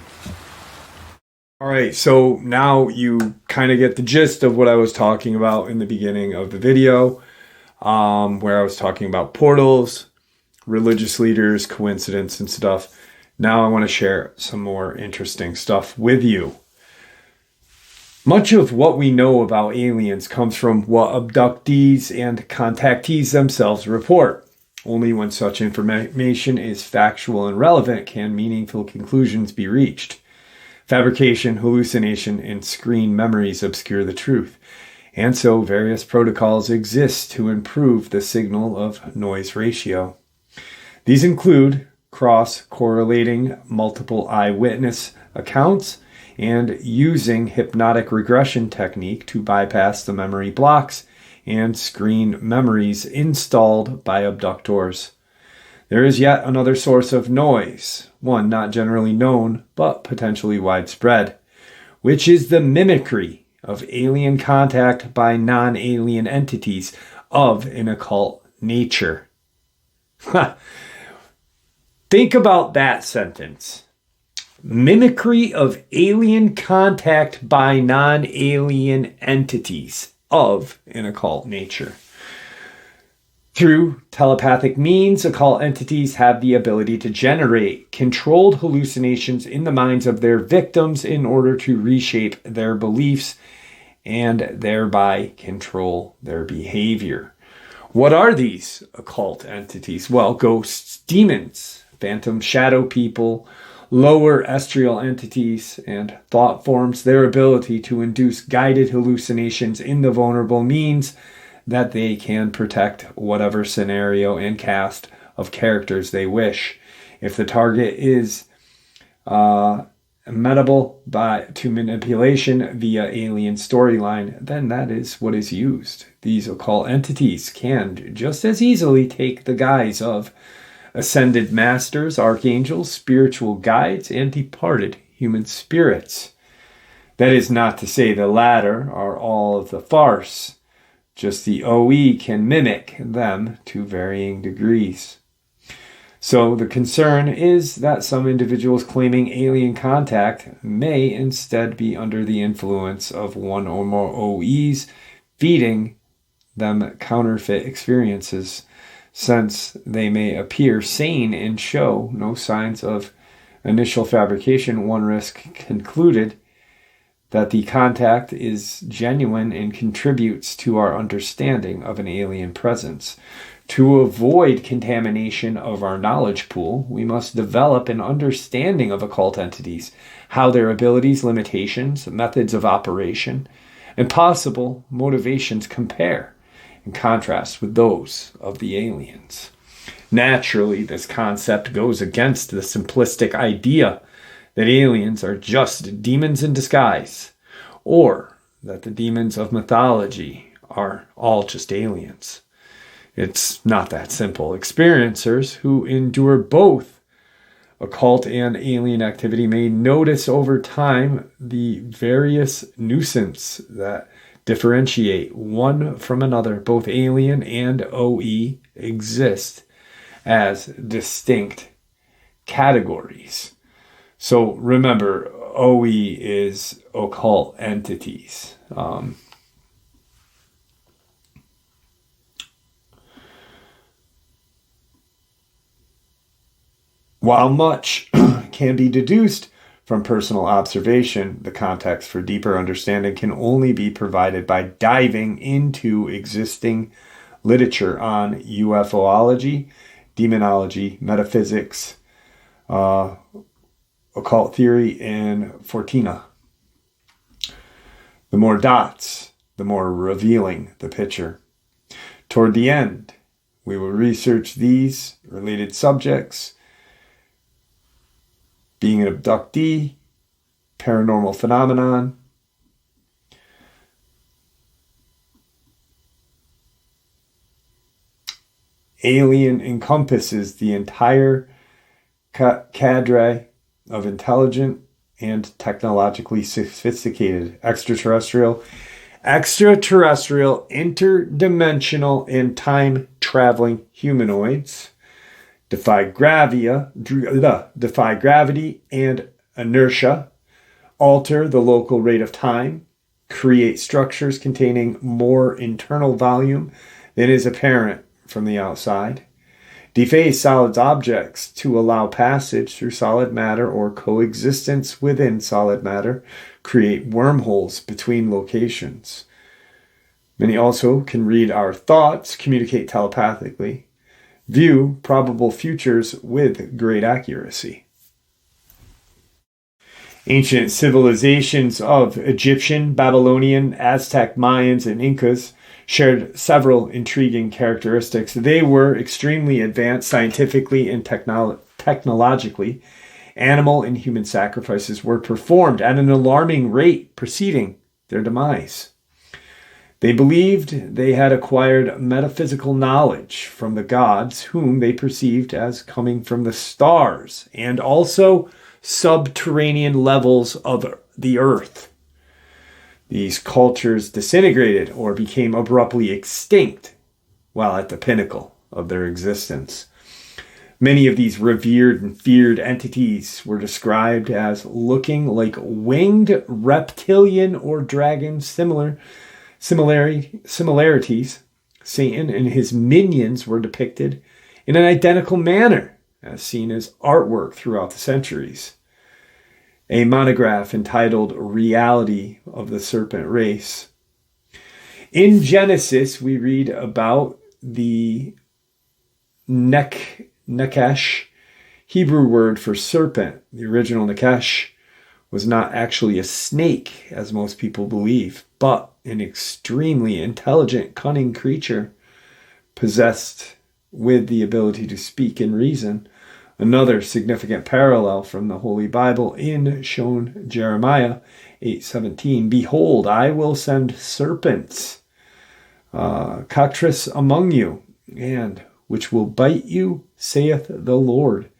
All right, so now you kind of get the gist of what I was talking about in the beginning of the video, where I was talking about portals, religious leaders, coincidence, and stuff. Now I want to share some more interesting stuff with you. Much of what we know about aliens comes from what abductees and contactees themselves report. Only when such information is factual and relevant can meaningful conclusions be reached. Fabrication, hallucination, and screen memories obscure the truth, and so various protocols exist to improve the signal of noise ratio. These include cross-correlating multiple eyewitness accounts and using hypnotic regression technique to bypass the memory blocks and screen memories installed by abductors. There is yet another source of noise, one not generally known, but potentially widespread, which is the mimicry of alien contact by non-alien entities of an occult nature. Think about that sentence. Mimicry of alien contact by non-alien entities of an occult nature. Through telepathic means, occult entities have the ability to generate controlled hallucinations in the minds of their victims in order to reshape their beliefs and thereby control their behavior. What are these occult entities? Well, ghosts, demons, phantom shadow people, lower astral entities, and thought forms their ability to induce guided hallucinations in the vulnerable means that they can protect whatever scenario and cast of characters they wish. If the target is amenable to manipulation via alien storyline, then that is what is used. These occult entities can just as easily take the guise of ascended masters, archangels, spiritual guides, and departed human spirits. That is not to say the latter are all of the farce. Just the OE can mimic them to varying degrees. So the concern is that some individuals claiming alien contact may instead be under the influence of one or more OEs, feeding them counterfeit experiences, since they may appear sane and show no signs of initial fabrication. One risk concluded that the contact is genuine and contributes to our understanding of an alien presence. To avoid contamination of our knowledge pool, we must develop an understanding of occult entities, how their abilities, limitations, methods of operation, and possible motivations compare in contrast with those of the aliens. Naturally, this concept goes against the simplistic idea that aliens are just demons in disguise, or that the demons of mythology are all just aliens. It's not that simple. Experiencers who endure both occult and alien activity may notice over time the various nuisance that differentiate one from another. Both alien and OE exist as distinct categories. So remember, OE is occult entities. While much can be deduced from personal observation, the context for deeper understanding can only be provided by diving into existing literature on UFOlogy, demonology, metaphysics, occult theory, and Fortina. The more dots, the more revealing the picture. Toward the end, we will research these related subjects: being an abductee, paranormal phenomenon, alien encompasses the entire cadre of intelligent and technologically sophisticated extraterrestrial, interdimensional, and time-traveling humanoids, defy gravity and inertia, alter the local rate of time, create structures containing more internal volume than is apparent from the outside, deface solid objects to allow passage through solid matter or coexistence within solid matter, create wormholes between locations. Many also can read our thoughts, communicate telepathically, view probable futures with great accuracy. Ancient civilizations of Egyptian, Babylonian, Aztec, Mayans, and Incas shared several intriguing characteristics. They were extremely advanced scientifically and technologically. Animal and human sacrifices were performed at an alarming rate preceding their demise. They believed they had acquired metaphysical knowledge from the gods, whom they perceived as coming from the stars and also subterranean levels of the earth. These cultures disintegrated or became abruptly extinct while at the pinnacle of their existence. Many of these revered and feared entities were described as looking like winged reptilian or dragon similarities. Satan and his minions were depicted in an identical manner, as seen as artwork throughout the centuries. A monograph entitled Reality of the Serpent Race. In Genesis, we read about the Nekesh, Hebrew word for serpent. The original Nekesh was not actually a snake, as most people believe, but an extremely intelligent, cunning creature possessed with the ability to speak and reason. Another significant parallel from the Holy Bible in shown Jeremiah 8:17. Behold, I will send serpents, cockatrices among you, and which will bite you, saith the Lord.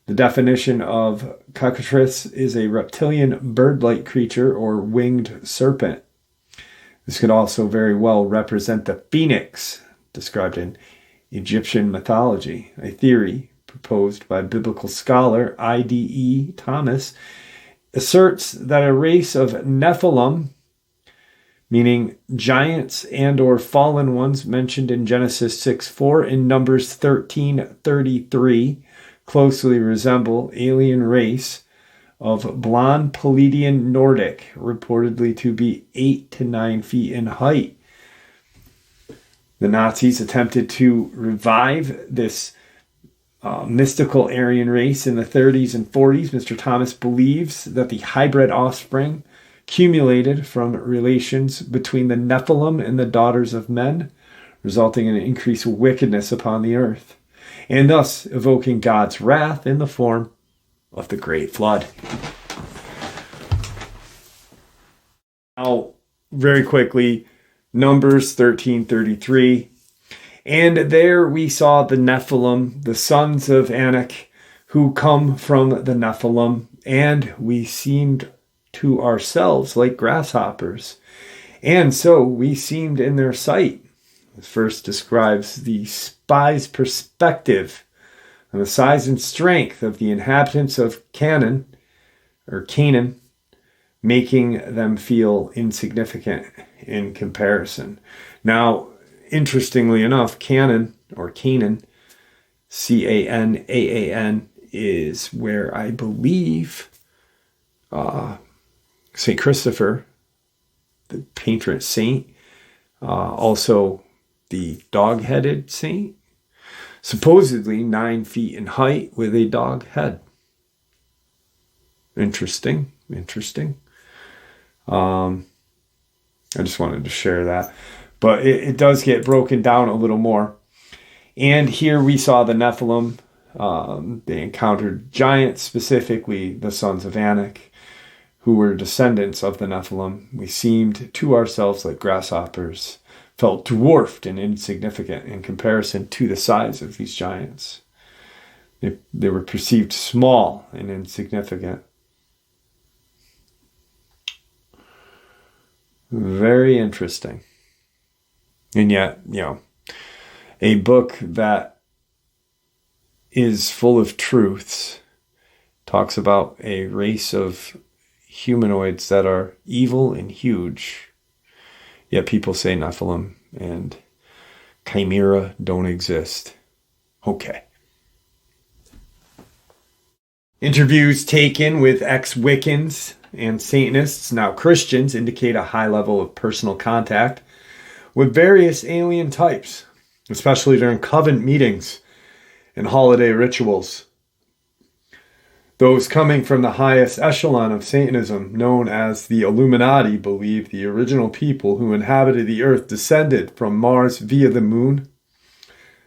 The definition of cockatrice is a reptilian bird-like creature or winged serpent. This could also very well represent the phoenix, described in Egyptian mythology, a theory proposed by biblical scholar I.D.E. Thomas, asserts that a race of Nephilim, meaning giants and or fallen ones mentioned in Genesis 6:4 and Numbers 13:33, closely resemble alien race of blonde Palladian Nordic, reportedly to be 8 to 9 feet in height. The Nazis attempted to revive this mystical Aryan race in the 30s and 40s. Mr. Thomas believes that the hybrid offspring accumulated from relations between the Nephilim and the daughters of men, resulting in an increased wickedness upon the earth, and thus evoking God's wrath in the form of the Great Flood. Now, very quickly, Numbers 13:33. And there we saw the Nephilim, the sons of Anak, who come from the Nephilim, and we seemed to ourselves like grasshoppers. And so we seemed in their sight. This verse describes the spy's perspective on the size and strength of the inhabitants of Canaan, making them feel insignificant in comparison. Now, interestingly enough, Canaan, Canaan, is where I believe St. Christopher, the patron saint, also the dog-headed saint, supposedly 9 feet in height with a dog head. Interesting. I just wanted to share that. But it does get broken down a little more. And here we saw the Nephilim. They encountered giants, specifically the sons of Anak, who were descendants of the Nephilim. We seemed to ourselves like grasshoppers, felt dwarfed and insignificant in comparison to the size of these giants. They were perceived small and insignificant. Very interesting. And yet, a book that is full of truths talks about a race of humanoids that are evil and huge. Yet people say Nephilim and Chimera don't exist. Okay. Interviews taken with ex-Wiccans and Satanists, now Christians, indicate a high level of personal contact with various alien types, especially during covenant meetings and holiday rituals. Those coming from the highest echelon of Satanism, known as the Illuminati, believe the original people who inhabited the earth descended from Mars via the moon.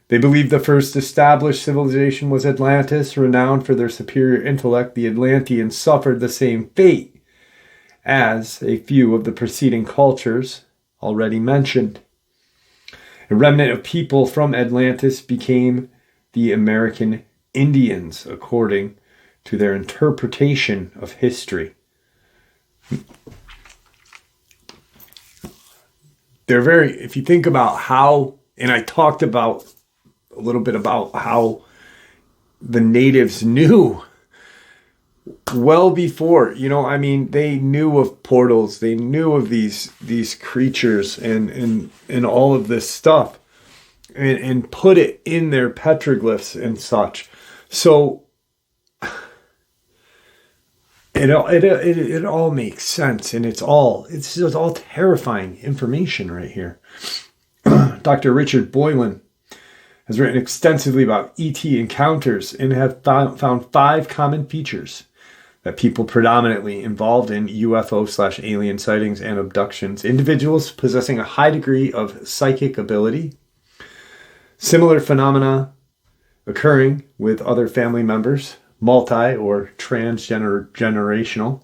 They believe the first established civilization was Atlantis, renowned for their superior intellect. The Atlanteans suffered the same fate as a few of the preceding cultures already mentioned. A remnant of people from Atlantis became the American Indians, according to their interpretation of history. If you think about how, and I talked about a little bit about how the natives knew well before, they knew of portals, they knew of these creatures and all of this stuff, and put it in their petroglyphs and such. So it all makes sense, and it's just all terrifying information right here. Dr. Richard Boylan has written extensively about ET encounters and have found 5 common features that people predominantly involved in UFO/alien sightings and abductions. Individuals possessing a high degree of psychic ability, similar phenomena occurring with other family members, multi or transgenerational,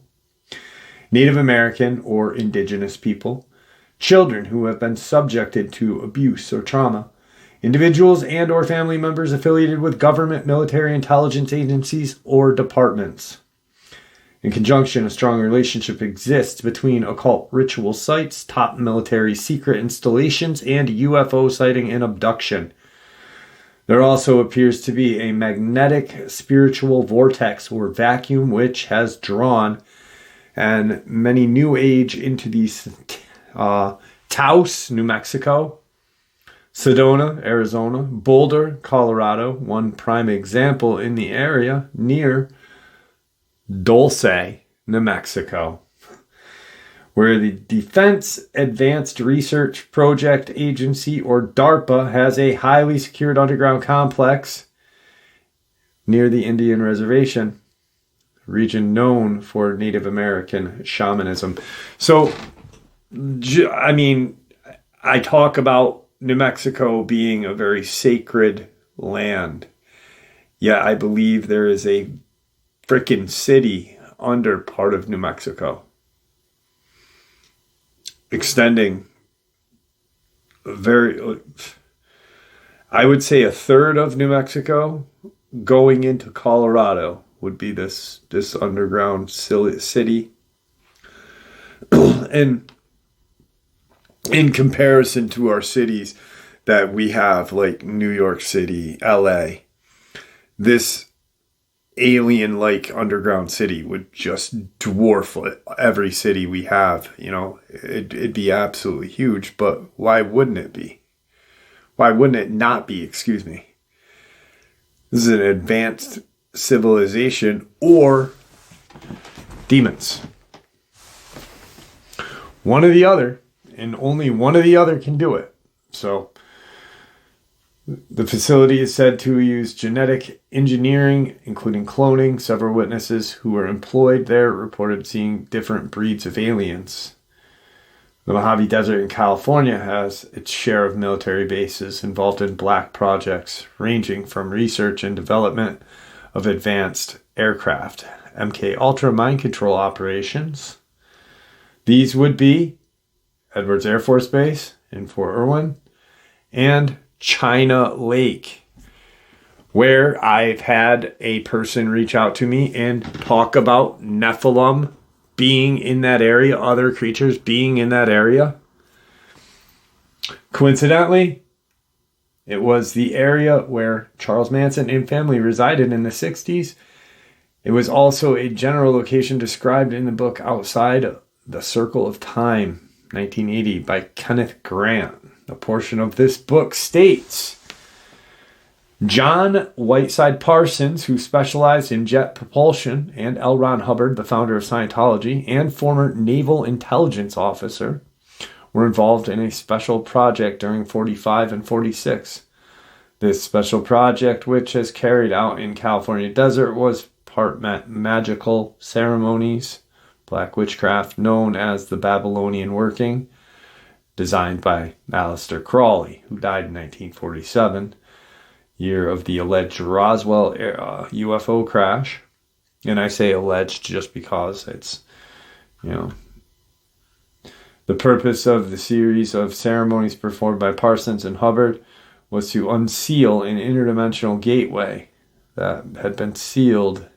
Native American or indigenous people, children who have been subjected to abuse or trauma, individuals and or family members affiliated with government, military, intelligence agencies, or departments. In conjunction, a strong relationship exists between occult ritual sites, top military secret installations, and UFO sighting and abduction. There also appears to be a magnetic spiritual vortex or vacuum which has drawn and many New Age into these Taos, New Mexico, Sedona, Arizona, Boulder, Colorado, one prime example in the area near Dulce, New Mexico, where the Defense Advanced Research Project Agency, or DARPA, has a highly secured underground complex near the Indian Reservation, region known for Native American shamanism. So, I talk about New Mexico being a very sacred land. Yeah, I believe there is a frickin' city under part of New Mexico, extending I would say a third of New Mexico going into Colorado would be this underground city. And in comparison to our cities that we have, like New York City, LA, this alien-like underground city would just dwarf every city we have. It'd be absolutely huge, but why wouldn't it be? Why wouldn't it not be? Excuse me. This is an advanced civilization, or demons. One or the other, and only one or the other can do it. So the facility is said to use genetic engineering, including cloning. Several witnesses who were employed there reported seeing different breeds of aliens. The Mojave Desert in California has its share of military bases involved in black projects, ranging from research and development of advanced aircraft, MK Ultra mind control operations. These would be Edwards Air Force Base in Fort Irwin and China Lake, where I've had a person reach out to me and talk about Nephilim being in that area, other creatures being in that area. Coincidentally, it was the area where Charles Manson and family resided in the 60s. It was also a general location described in the book Outside the Circle of Time, 1980, by Kenneth Grant. A portion of this book states, John Whiteside Parsons, who specialized in jet propulsion, and L. Ron Hubbard, the founder of Scientology, and former naval intelligence officer, were involved in a special project during 45 and 46. This special project, which is carried out in California desert, was part magical ceremonies, black witchcraft, known as the Babylonian working, designed by Aleister Crowley, who died in 1947. Year of the alleged Roswell UFO crash. And I say alleged just because it's, the purpose of the series of ceremonies performed by Parsons and Hubbard was to unseal an interdimensional gateway that had been sealed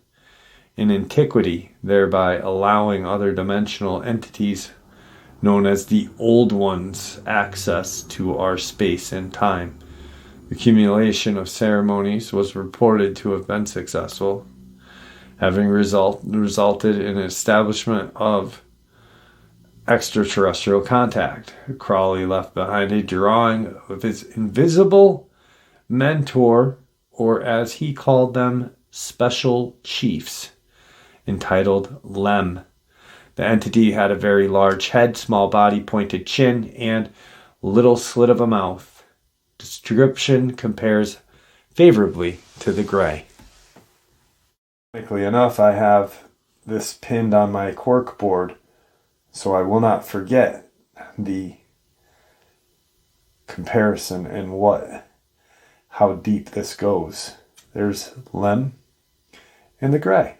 in antiquity, thereby allowing other dimensional entities known as the Old Ones access to our space and time. The accumulation of ceremonies was reported to have been successful, having resulted in an establishment of extraterrestrial contact. Crowley left behind a drawing of his invisible mentor, or as he called them, special chiefs, entitled Lem. The entity had a very large head, small body, pointed chin, and little slit of a mouth. Description compares favorably to the gray. Ironically enough, I have this pinned on my cork board, so I will not forget the comparison and how deep this goes. There's Lem and the gray.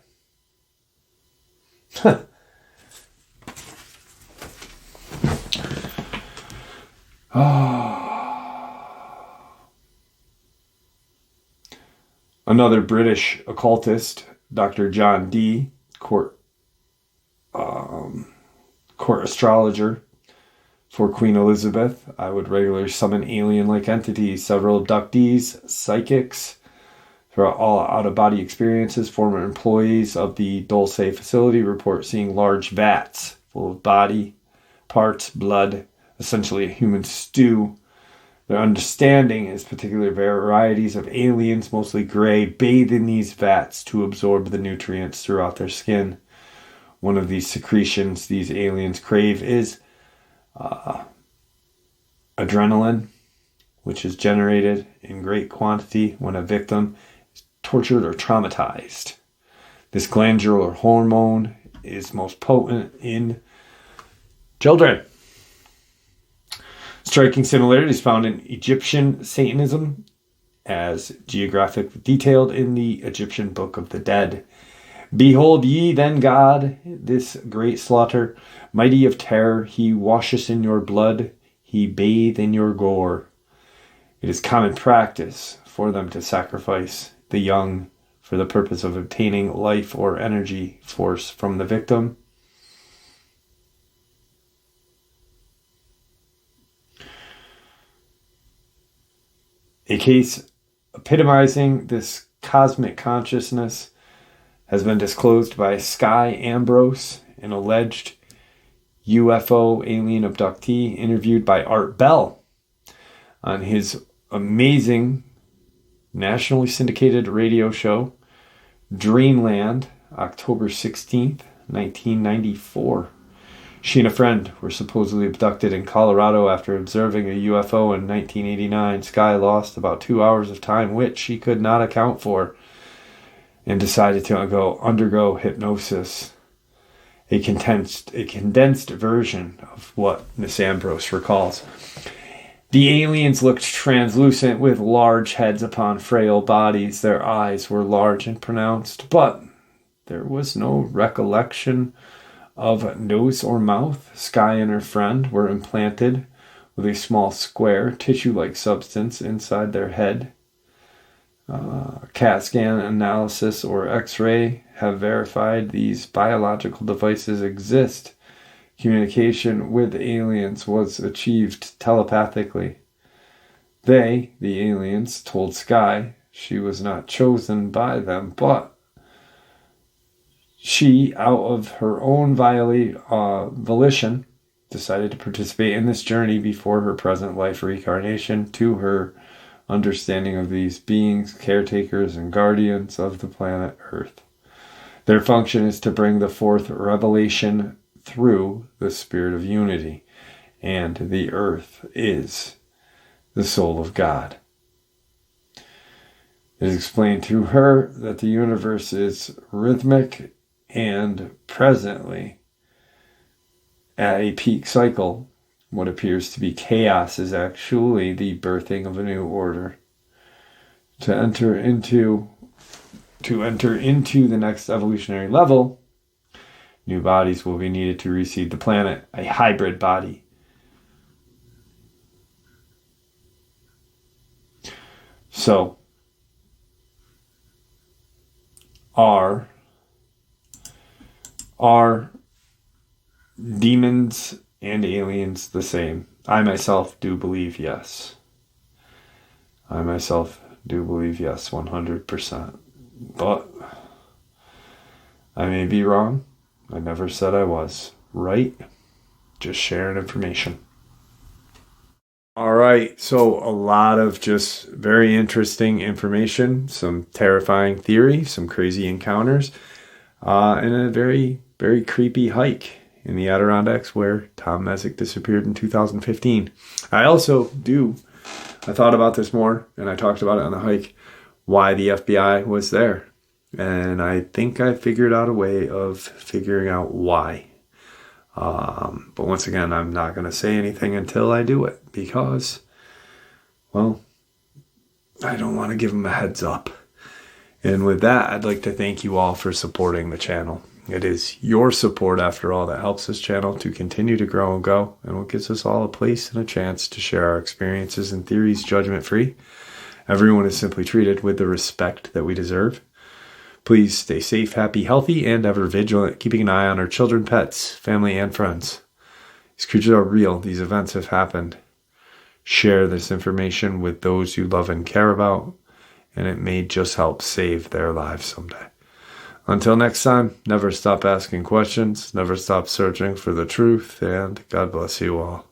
Another British occultist, Dr. John Dee, court astrologer for Queen Elizabeth. I would regularly summon alien-like entities. Several abductees, psychics, throughout all out-of-body experiences. Former employees of the Dulce facility report seeing large vats full of body parts, blood, essentially a human stew. Their understanding is particular varieties of aliens, mostly gray, bathe in these vats to absorb the nutrients throughout their skin. One of these secretions these aliens crave is adrenaline, which is generated in great quantity when a victim is tortured or traumatized. This glandular hormone is most potent in children. Striking similarities found in Egyptian Satanism, as geographically detailed in the Egyptian Book of the Dead. Behold ye then God, this great slaughter, mighty of terror, he washeth in your blood, he bathe in your gore. It is common practice for them to sacrifice the young for the purpose of obtaining life or energy force from the victim. A case epitomizing this cosmic consciousness has been disclosed by Sky Ambrose, an alleged UFO alien abductee interviewed by Art Bell on his amazing nationally syndicated radio show, Dreamland, October 16th, 1994. She and a friend were supposedly abducted in Colorado after observing a UFO in 1989. Sky lost about 2 hours of time, which she could not account for, and decided to undergo hypnosis. A condensed version of what Miss Ambrose recalls. The aliens looked translucent with large heads upon frail bodies. Their eyes were large and pronounced, but there was no recollection of nose or mouth. Sky and her friend were implanted with a small square tissue-like substance inside their head. CAT scan analysis or X-ray have verified these biological devices exist. Communication with aliens was achieved telepathically. They, the aliens, told Sky she was not chosen by them, but she, out of her own volition, decided to participate in this journey before her present life reincarnation. To her understanding of these beings, caretakers and guardians of the planet Earth. Their function is to bring the fourth revelation through the spirit of unity, and the earth is the soul of God. It is explained to her that the universe is rhythmic and presently at a peak cycle. What appears to be chaos is actually the birthing of a new order. To enter into the next evolutionary level, new bodies will be needed to receive the planet, a hybrid body. So, are demons and aliens the same? I myself do believe yes. 100%. But I may be wrong. I never said I was. Right? Just sharing information. All right, so a lot of just very interesting information, some terrifying theory, some crazy encounters, and a very, very creepy hike in the Adirondacks where Tom Messick disappeared in 2015. I thought about this more, and I talked about it on the hike, why the FBI was there. And I think I figured out a way of figuring out why. But once again, I'm not going to say anything until I do it because, well, I don't want to give them a heads up. And with that, I'd like to thank you all for supporting the channel. It is your support, after all, that helps this channel to continue to grow and go, and what gives us all a place and a chance to share our experiences and theories judgment-free. Everyone is simply treated with the respect that we deserve. Please stay safe, happy, healthy, and ever vigilant, keeping an eye on our children, pets, family, and friends. These creatures are real. These events have happened. Share this information with those you love and care about, and it may just help save their lives someday. Until next time, never stop asking questions, never stop searching for the truth, and God bless you all.